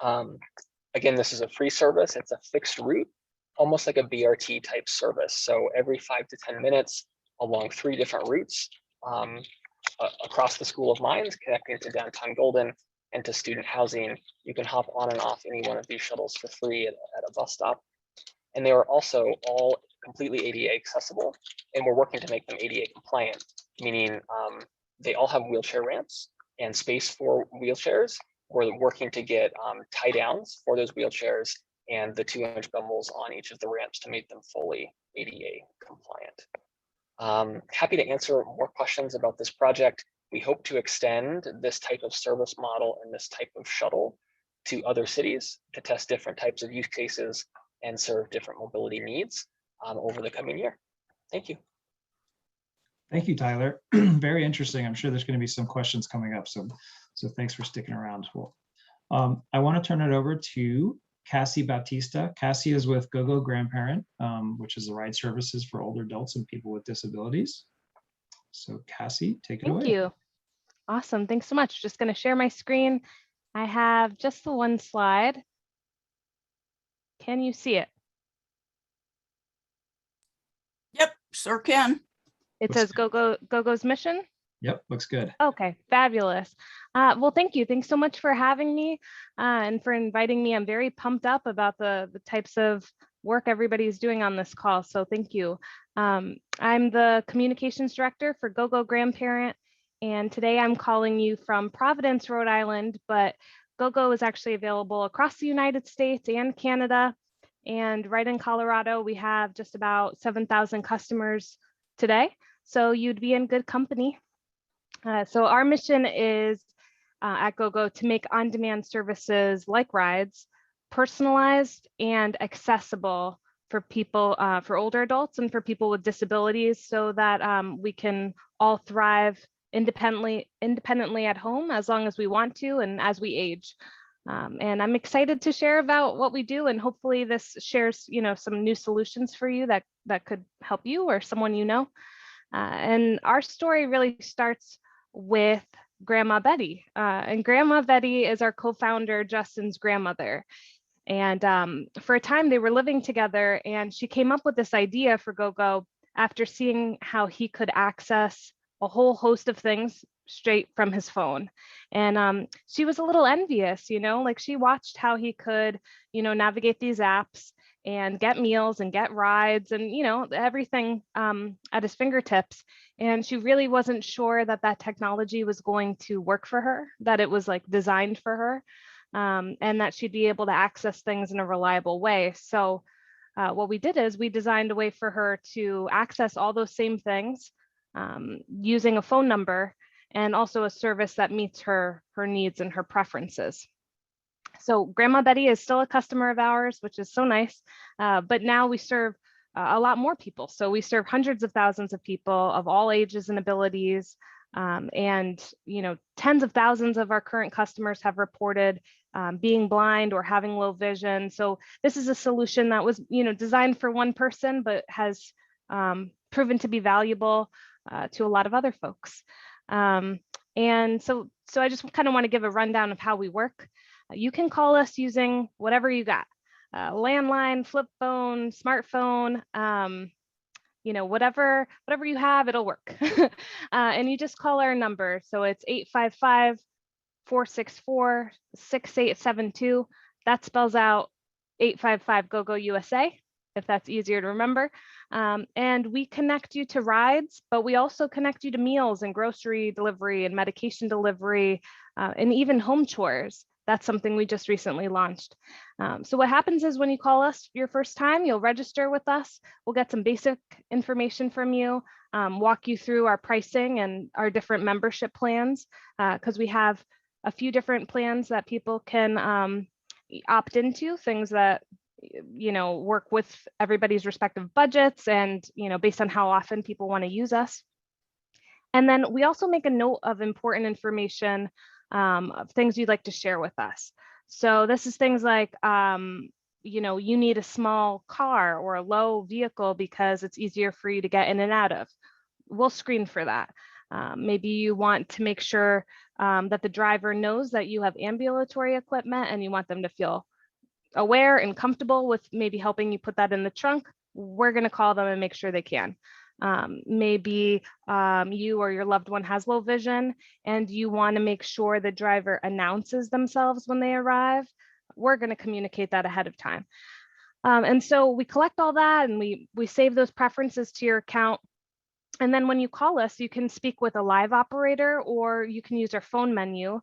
Again, this is a free service. It's a fixed route, almost like a BRT type service. So every 5 to 10 minutes along 3 different routes across the School of Mines, connecting to downtown Golden and to student housing, you can hop on and off any one of these shuttles for free at a bus stop. And they are also all completely ADA accessible, and we're working to make them ADA compliant, meaning they all have wheelchair ramps and space for wheelchairs. We're working to get tie downs for those wheelchairs and the 2-inch bevels on each of the ramps to make them fully ADA compliant. Happy to answer more questions about this project. We hope to extend this type of service model and this type of shuttle to other cities to test different types of use cases and serve different mobility needs over the coming year. Thank you. Thank you, Tyler. Very interesting. I'm sure there's going to be some questions coming up. So thanks for sticking around. Well, I want to turn it over to Cassie Bautista. Cassie is with GoGo Grandparent, which is the ride services for older adults and people with disabilities. So Cassie, take it away. Thank you. Awesome. Thanks so much. Just going to share my screen. I have just the one slide. Can you see it? Yep, sure can. It says GoGo's mission. Yep, looks good. Okay, fabulous. Well, thank you. Thanks so much for having me and for inviting me. I'm very pumped up about the types of work everybody's doing on this call. So thank you. I'm the communications director for GoGo Grandparent. And today I'm calling you from Providence, Rhode Island, but GoGo is actually available across the United States and Canada. And right in Colorado, we have just about 7,000 customers today. So you'd be in good company. So our mission is at GoGo to make on-demand services like rides personalized and accessible people, for older adults and for people with disabilities, so that we can all thrive independently at home as long as we want to and as we age. And I'm excited to share about what we do, and hopefully this shares, some new solutions for you that could help you or someone you know. And our story really starts with Grandma Betty. And Grandma Betty is our co-founder, Justin's grandmother. And for a time they were living together, and she came up with this idea for GoGo after seeing how he could access a whole host of things straight from his phone. And she was a little envious, like she watched how he could, navigate these apps and get meals and get rides and, everything at his fingertips. And she really wasn't sure that that technology was going to work for her, that it was like designed for her, and that she'd be able to access things in a reliable way. So what we did is we designed a way for her to access all those same things using a phone number, and also a service that meets her needs and her preferences. So Grandma Betty is still a customer of ours, which is so nice, but now we serve a lot more people. So we serve hundreds of thousands of people of all ages and abilities, and tens of thousands of our current customers have reported being blind or having low vision. So this is a solution that was designed for one person, but has proven to be valuable to a lot of other folks. And so I just kind of want to give a rundown of how we work. You can call us using whatever you got, landline, flip phone, smartphone, whatever you have, it'll work. And you just call our number. So it's 855-464-6872. That spells out 855 GoGo USA, if that's easier to remember. And we connect you to rides, but we also connect you to meals and grocery delivery and medication delivery, and even home chores. That's something we just recently launched. So what happens is when you call us your first time, you'll register with us. We'll get some basic information from you, walk you through our pricing and our different membership plans, because we have a few different plans that people can opt into, things that work with everybody's respective budgets and based on how often people want to use us. And then we also make a note of important information, of things you'd like to share with us. So this is things like you need a small car or a low vehicle because it's easier for you to get in and out of. We'll screen for that. Maybe you want to make sure that the driver knows that you have ambulatory equipment and you want them to feel aware and comfortable with maybe helping you put that in the trunk. We're going to call them and make sure they can. Maybe you or your loved one has low vision and you want to make sure the driver announces themselves when they arrive. We're going to communicate that ahead of time. And so we collect all that and we save those preferences to your account. And then when you call us, you can speak with a live operator, or you can use our phone menu,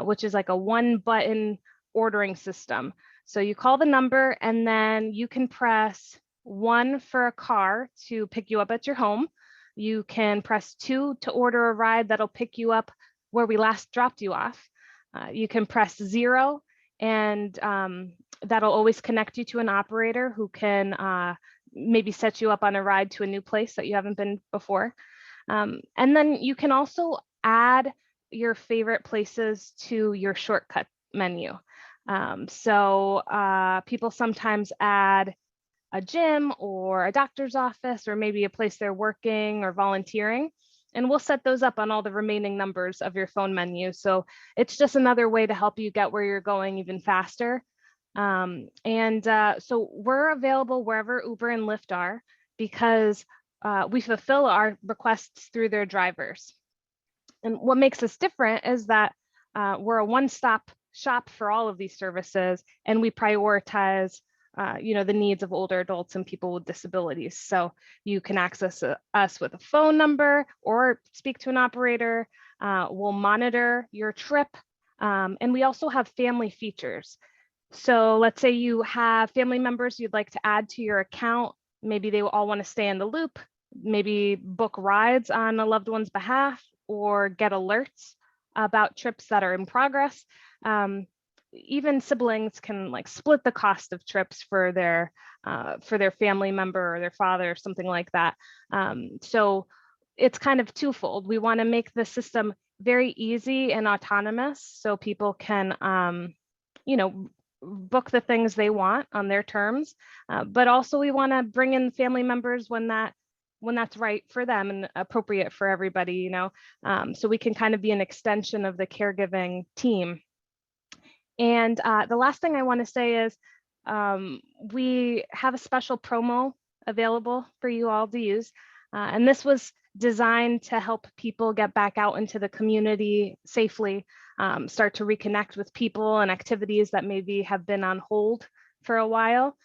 which is like a one-button ordering system. So you call the number and then you can press 1 for a car to pick you up at your home. You can press 2 to order a ride that'll pick you up where we last dropped you off. You can press 0 and that'll always connect you to an operator who can maybe set you up on a ride to a new place that you haven't been before. And then you can also add your favorite places to your shortcut menu. So people sometimes add a gym or a doctor's office, or maybe a place they're working or volunteering. And we'll set those up on all the remaining numbers of your phone menu. So it's just another way to help you get where you're going even faster. So we're available wherever Uber and Lyft are, because we fulfill our requests through their drivers. And what makes us different is that we're a one-stop shop for all of these services, and we prioritize the needs of older adults and people with disabilities. So you can access us with a phone number or speak to an operator. We'll monitor your trip. And we also have family features. So let's say you have family members you'd like to add to your account. Maybe they all want to stay in the loop, maybe book rides on a loved one's behalf, or get alerts about trips that are in progress. even siblings can like split the cost of trips for their family member or their father or something like that. So it's kind of twofold. We want to make the system very easy and autonomous so people can, you know, book the things they want on their terms. But also we want to bring in family members when that's right for them and appropriate for everybody, you know, so we can kind of be an extension of the caregiving team. And the last thing I want to say is we have a special promo available for you all to use. And this was designed to help people get back out into the community safely, start to reconnect with people and activities that maybe have been on hold for a while.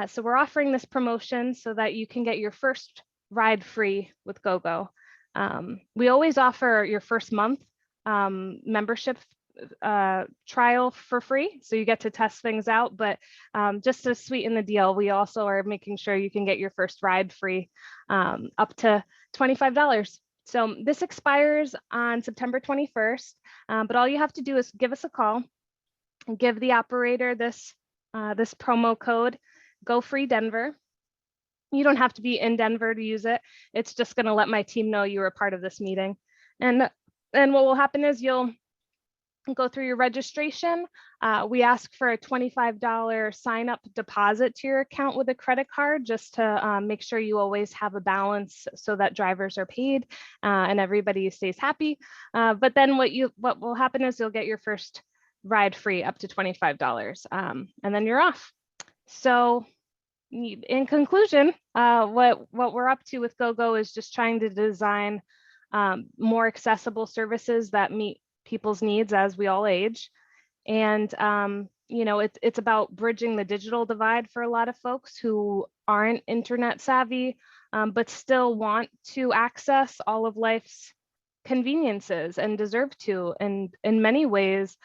So we're offering this promotion so that you can get your first ride free with GoGo. We always offer your first month membership trial for free, so you get to test things out, but just to sweeten the deal, we also are making sure you can get your first ride free up to $25. So this expires on September 21st, but all you have to do is give us a call and give the operator this this promo code GoFreeDenver. You don't have to be in Denver to use it. It's just going to let my team know you were part of this meeting. And what will happen is you'll go through your registration. We ask for a $25 sign up deposit to your account with a credit card, just to make sure you always have a balance so that drivers are paid and everybody stays happy. But then what will happen is you'll get your first ride free up to $25, and then you're off. So in conclusion, what we're up to with GoGo is just trying to design more accessible services that meet people's needs as we all age. And you know, it's about bridging the digital divide for a lot of folks who aren't internet savvy, but still want to access all of life's conveniences and deserve to, and in many ways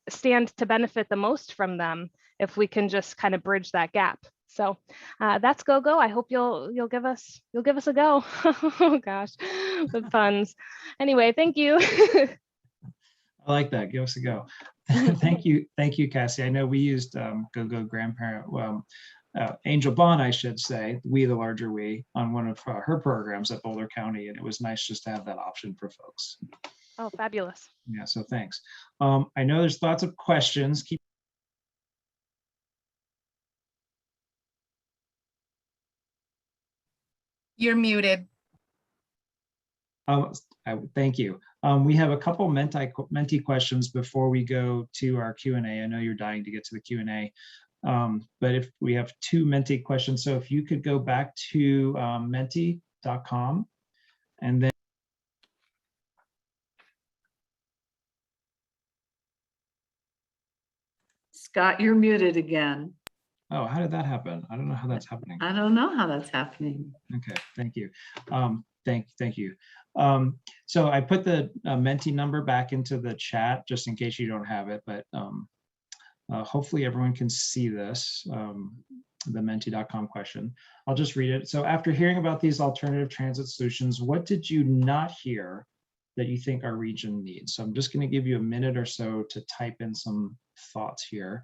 stand to benefit the most from them if we can just kind of bridge that gap. So that's GoGo. I hope you'll give us a go. Oh gosh, the puns. Anyway, thank you. I like that. Give us a go. Thank you, Cassie. I know we used GoGo Grandparent. Well, Angel Bond, I should say, We the Larger We, on one of her programs at Boulder County, and it was nice just to have that option for folks. Oh, fabulous. Yeah, so thanks. I know there's lots of questions. You're muted. Thank you. We have a couple Menti questions before we go to our Q&A. I know you're dying to get to the Q&A, but if we have two Menti questions, so if you could go back to menti.com and then. Scott, you're muted again. Oh, how did that happen? I don't know how that's happening. I don't know how that's happening. Okay, thank you. Thank you. So I put the Menti number back into the chat just in case you don't have it, but hopefully everyone can see this, the menti.com question. I'll just read it. So after hearing about these alternative transit solutions, what did you not hear that you think our region needs? So I'm just going to give you a minute or so to type in some thoughts here,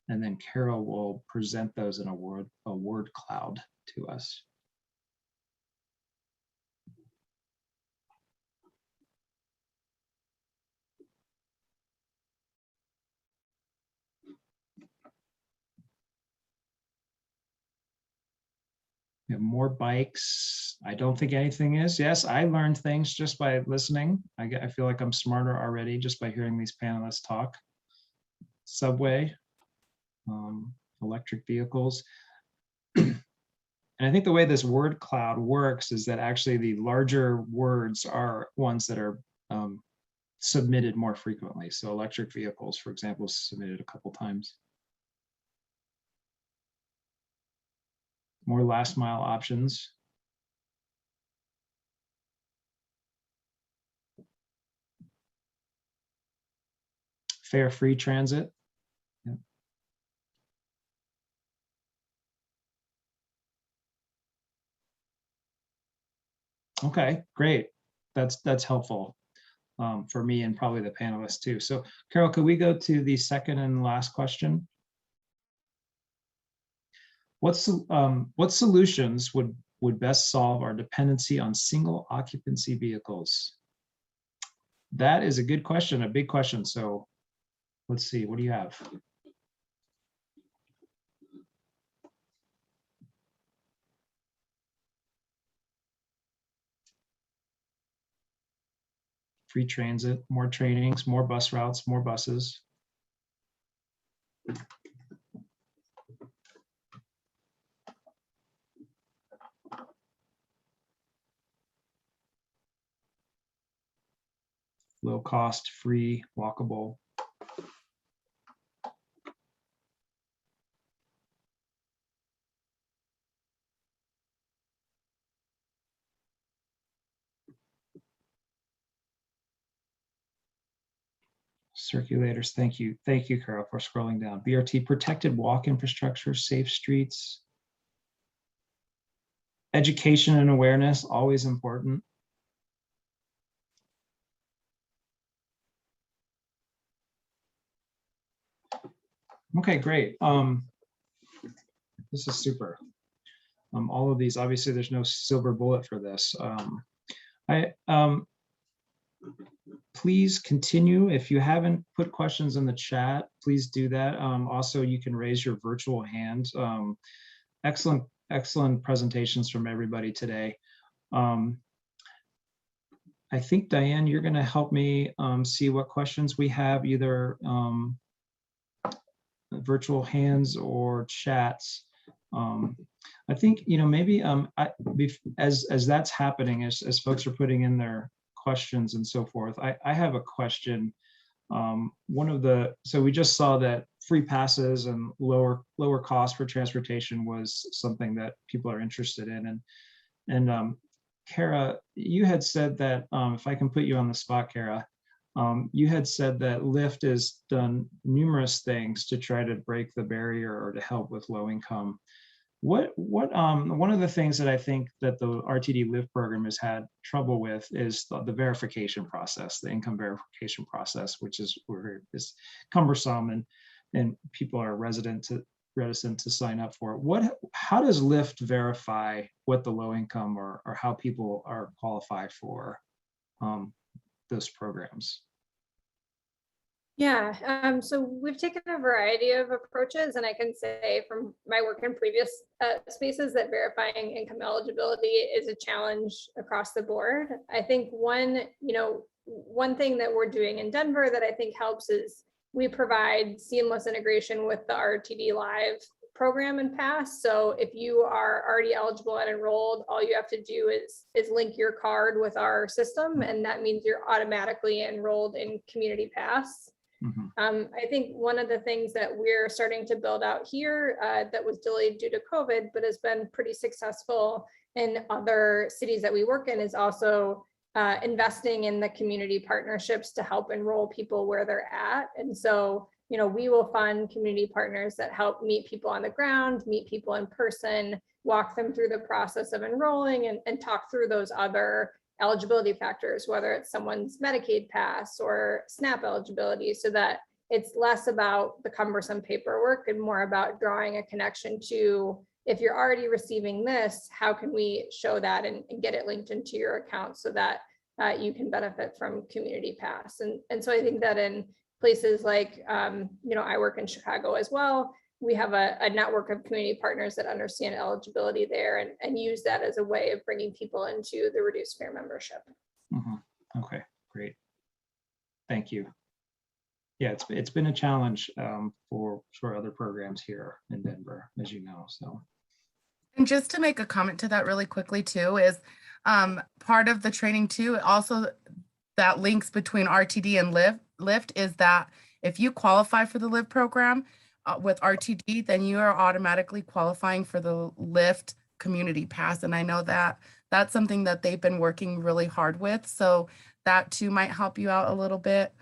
and then Carol will present those in a word cloud to us. We have more bikes. I don't think anything is. Yes, I learned things just by listening. I feel like I'm smarter already just by hearing these panelists talk. Subway, electric vehicles. And I think the way this word cloud works is that actually the larger words are ones that are submitted more frequently. So electric vehicles, for example, is submitted a couple times. More last mile options. Fare free transit. Yeah. Okay, great. That's helpful. for me and probably the panelists too. So Carol, could we go to the second and last question? What solutions would best solve our dependency on single occupancy vehicles? That is a good question, a big question. So let's see, what do you have? Free transit, more trainings, more bus routes, more buses. Low cost, free, walkable. Circulators, thank you. Thank you, Carol, for scrolling down. BRT, protected walk infrastructure, safe streets. Education and awareness, always important. Okay, great. This is super. All of these, obviously there's no silver bullet for this. Please continue. If you haven't put questions in the chat, please do that. Also, you can raise your virtual hand. Excellent presentations from everybody today. I think, Diane, you're going to help me see what questions we have, either virtual hands or chats. I think, maybe as that's happening, as folks are putting in their questions and so forth, I have a question. So we just saw that free passes and lower cost for transportation was something that people are interested in. And Kara, you had said that, if I can put you on the spot, Kara, you had said that Lyft has done numerous things to try to break the barrier or to help with low income. One of the things that I think that the RTD Lyft program has had trouble with is the verification process, the income verification process, which is cumbersome and people are reticent to sign up for it. How does Lyft verify what the low income or how people are qualified for those programs? Yeah, so we've taken a variety of approaches, and I can say from my work in previous spaces that verifying income eligibility is a challenge across the board. I think one thing that we're doing in Denver that I think helps is we provide seamless integration with the RTD Live program and pass. So if you are already eligible and enrolled, all you have to do is link your card with our system, and that means you're automatically enrolled in Community Pass. I think one of the things that we're starting to build out here that was delayed due to COVID, but has been pretty successful in other cities that we work in, is also investing in the community partnerships to help enroll people where they're at. And so, we will fund community partners that help meet people on the ground, meet people in person, walk them through the process of enrolling and talk through those other eligibility factors, whether it's someone's Medicaid pass or SNAP eligibility, so that it's less about the cumbersome paperwork and more about drawing a connection to, if you're already receiving this, how can we show that and get it linked into your account so that you can benefit from Community Pass. And so I think that in places like, I work in Chicago as well, we have a network of community partners that understand eligibility there and use that as a way of bringing people into the reduced fare membership. Okay, great. Thank you. Yeah, it's been a challenge for other programs here in Denver, as you know. So, and just to make a comment to that really quickly too, is part of the training too, also that links between RTD and Lyft is that if you qualify for the Lyft program with RTD, then you are automatically qualifying for the Lyft Community Pass. And I know that that's something that they've been working really hard with. So that too might help you out a little bit.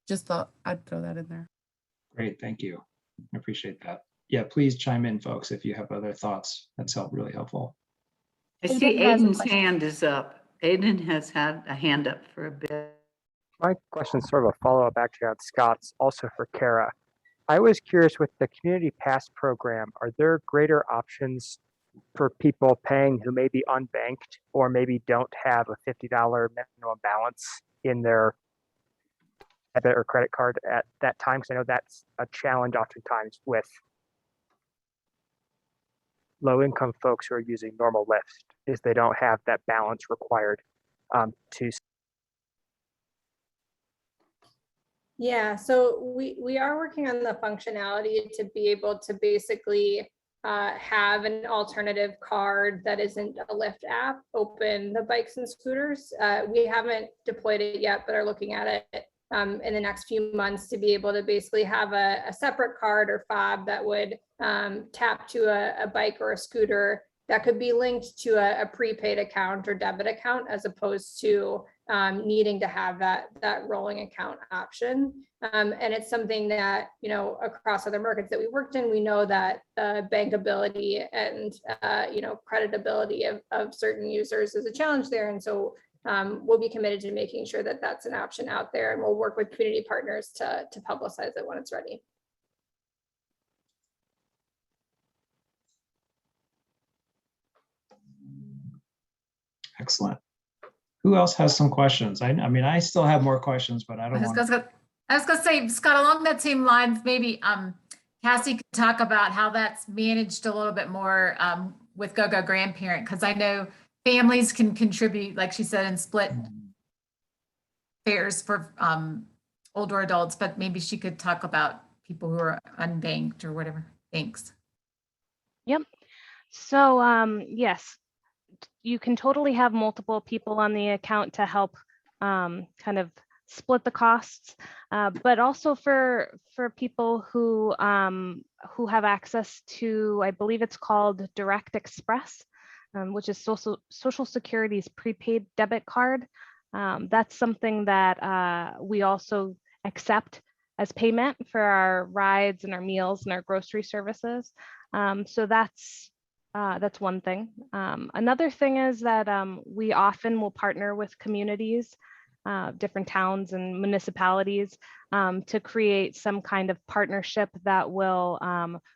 Just thought I'd throw that in there. Great, thank you. I appreciate that. Yeah, please chime in, folks, if you have other thoughts. That's really helpful. I see Aiden's hand is up. Aiden has had a hand up for a bit. My question is sort of a follow-up actually on Scott's, also for Kara. I was curious with the Community Pass program, are there greater options for people paying who may be unbanked or maybe don't have a $50 minimum balance in their debit or credit card at that time? Because I know that's a challenge oftentimes with low-income folks who are using normal Lyft, is they don't have that balance required to. Yeah, so we are working on the functionality to be able to basically have an alternative card that isn't a Lyft app open the bikes and scooters. We haven't deployed it yet, but are looking at it in the next few months to be able to basically have a separate card or fob that would tap to a bike or a scooter that could be linked to a prepaid account or debit account, as opposed to needing to have that rolling account option. And it's something that, you know, across other markets that we worked in, we know that bankability and, you know, creditability of certain users is a challenge there. And so we'll be committed to making sure that that's an option out there, and we'll work with community partners to publicize it when it's ready. Excellent. Who else has some questions? I mean, I still have more questions, but I don't want to. I was gonna say, Scott, along that same lines, maybe Cassie could talk about how that's managed a little bit more with GoGo Grandparent, because I know families can contribute, like she said, and split fares for older adults, but maybe she could talk about people who are unbanked or whatever. Thanks. Yep. So yes, you can totally have multiple people on the account to help kind of split the costs, but also for people who have access to, I believe it's called Direct Express, which is Social Security's prepaid debit card. That's something that we also accept as payment for our rides and our meals and our grocery services. So that's one thing. Another thing is that we often will partner with communities, different towns and municipalities, to create some kind of partnership that will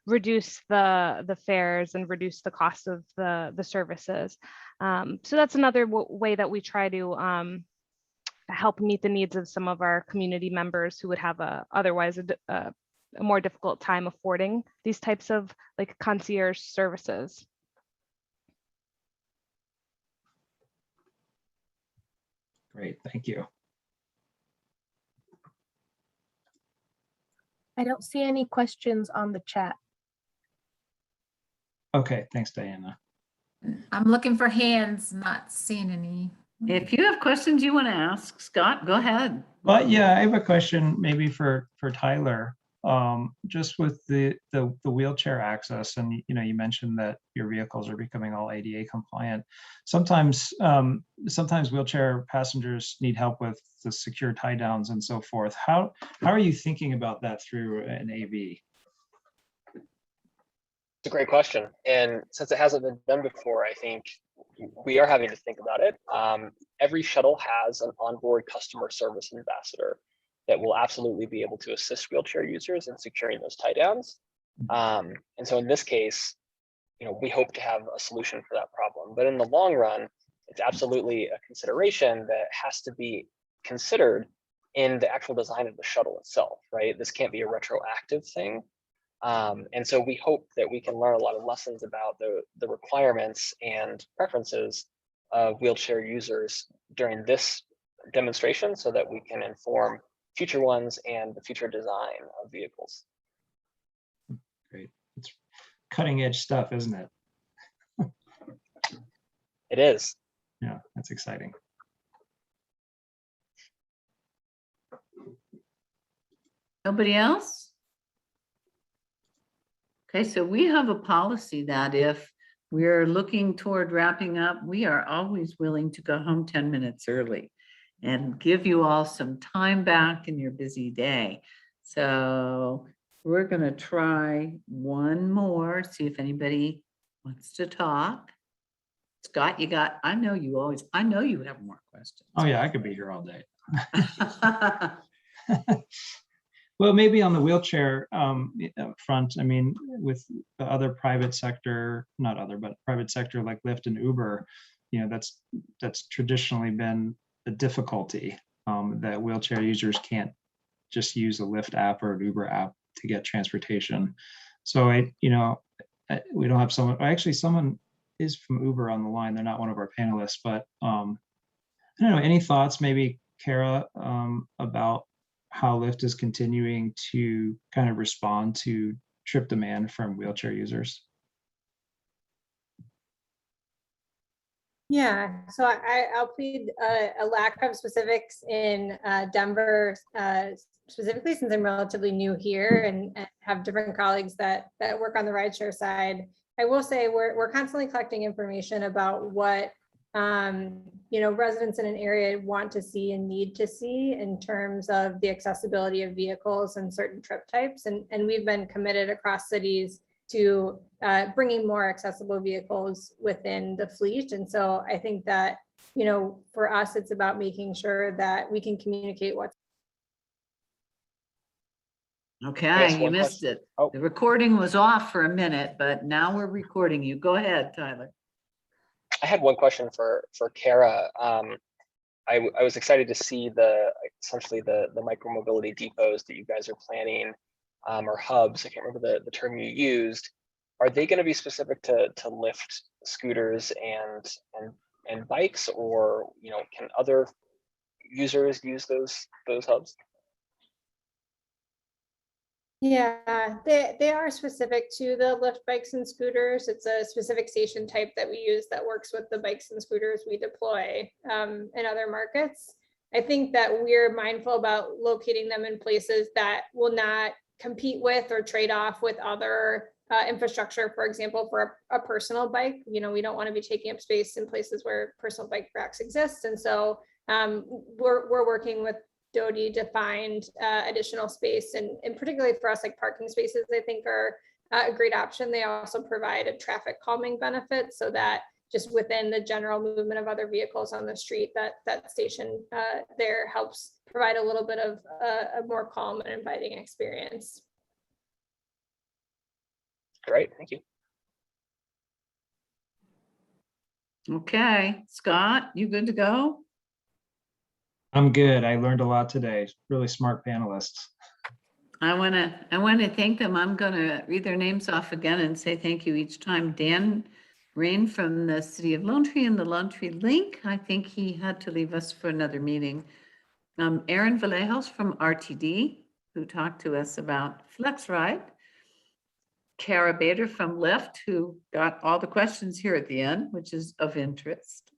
reduce the fares and reduce the cost of the services. So that's another way that we try to help meet the needs of some of our community members who would have otherwise a more difficult time affording these types of like concierge services. Great, thank you. I don't see any questions on the chat. Okay, thanks, Diana. I'm looking for hands, not seeing any. If you have questions you want to ask, Scott, go ahead. But yeah, I have a question maybe for Tyler. Just with the wheelchair access, and you know, you mentioned that your vehicles are becoming all ADA compliant. Sometimes wheelchair passengers need help with the secure tie downs and so forth. How are you thinking about that through an AV? It's a great question, and since it hasn't been done before, I think we are having to think about it. Every shuttle has an onboard customer service ambassador that will absolutely be able to assist wheelchair users in securing those tie downs. And so in this case, you know, we hope to have a solution for that problem. But in the long run, it's absolutely a consideration that has to be considered in the actual design of the shuttle itself, right? This can't be a retroactive thing. And so we hope that we can learn a lot of lessons about the requirements and preferences of wheelchair users during this demonstration so that we can inform future ones and the future design of vehicles. Great. It's cutting edge stuff, isn't it? It is. Yeah, that's exciting. Nobody else? Okay, so we have a policy that if we're looking toward wrapping up, we are always willing to go home 10 minutes early and give you all some time back in your busy day. So we're gonna try one more, see if anybody wants to talk. Scott, I know you have more questions. Oh yeah, I could be here all day. Well, maybe on the wheelchair front, I mean, with the other private sector, not other, but private sector like Lyft and Uber, that's traditionally been a difficulty, that wheelchair users can't just use a Lyft app or an Uber app to get transportation. So we don't have someone, actually someone is from Uber on the line. They're not one of our panelists, but I don't know, any thoughts maybe, Kara, about how Lyft is continuing to kind of respond to trip demand from wheelchair users? Yeah, so I'll plead a lack of specifics in Denver specifically, since I'm relatively new here and have different colleagues that work on the rideshare side. I will say we're constantly collecting information about what residents in an area want to see and need to see in terms of the accessibility of vehicles and certain trip types, and we've been committed across cities to bringing more accessible vehicles within the fleet. And so I think that, for us, it's about making sure that we can communicate what's. Okay, you missed it. Oh. The recording was off for a minute, but now we're recording you. Go ahead, Tyler. I had one question for Kara. I was excited to see essentially the micromobility depots that you guys are planning, or hubs. I can't remember the term you used. Are they going to be specific to Lyft scooters and bikes, or can other users use those hubs? Yeah, they are specific to the Lyft bikes and scooters. It's a specific station type that we use that works with the bikes and scooters we deploy in other markets. I think that we're mindful about locating them in places that will not compete with or trade off with other infrastructure, for example, for a personal bike. We don't want to be taking up space in places where personal bike racks exist. And so we're working with DOTI to find additional space, and particularly for us, like parking spaces, I think are a great option. They also provide a traffic calming benefit, so that just within the general movement of other vehicles on the street, that station there helps provide a little bit of a more calm and inviting experience. Great, thank you. Okay, Scott, you good to go? I'm good. I learned a lot today. Really smart panelists. I want to thank them. I'm going to read their names off again and say thank you each time. Dan Rain from the City of Lone Tree and the Lone Tree Link. I think he had to leave us for another meeting. Aaron Vallejos from RTD, who talked to us about FlexRide. Kara Bader from Lyft, who got all the questions here at the end, which is of interest.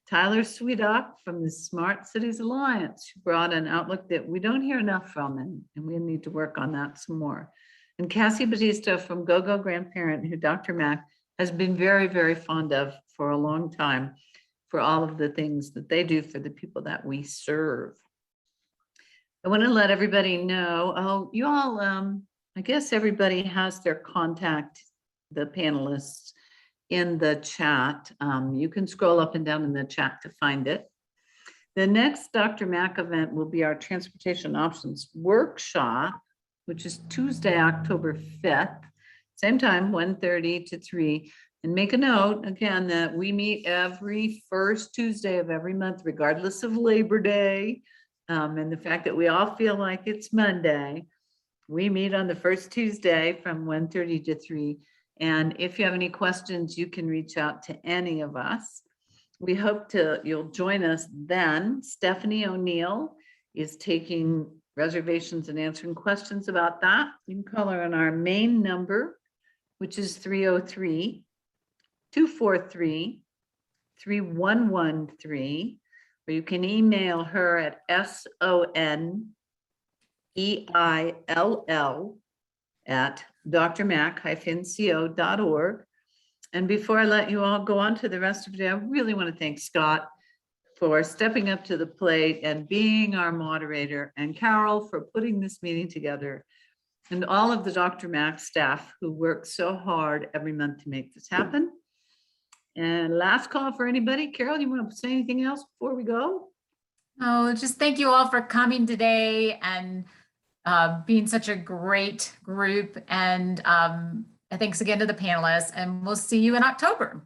Tyler Sweedock from the Smart Cities Alliance, who brought an outlook that we don't hear enough from, and we need to work on that some more. And Cassie Batista from GoGo Grandparent, who Dr. Mack has been very, very fond of for a long time for all of the things that they do for the people that we serve. I want to let everybody know, you all, I guess everybody has their contact, the panelists, in the chat. You can scroll up and down in the chat to find it. The next Dr. Mack event will be our Transportation Options Workshop, which is Tuesday, October 5th, same time, 1:30 to 3. And make a note, again, that we meet every first Tuesday of every month, regardless of Labor Day, and the fact that we all feel like it's Monday. We meet on the first Tuesday from 1:30 to 3. And if you have any questions, you can reach out to any of us. We hope you'll join us then. Stephanie O'Neill is taking reservations and answering questions about that. You can call her on our main number, which is 303-243-3113, or you can email her at soneill@drmac-co.org. And before I let you all go on to the rest of the day, I really want to thank Scott for stepping up to the plate and being our moderator, and Carol for putting this meeting together, and all of the Dr. Mack staff who work so hard every month to make this happen. And last call for anybody. Carol, you want to say anything else before we go? Oh, just thank you all for coming today and being such a great group. And thanks again to the panelists, and we'll see you in October.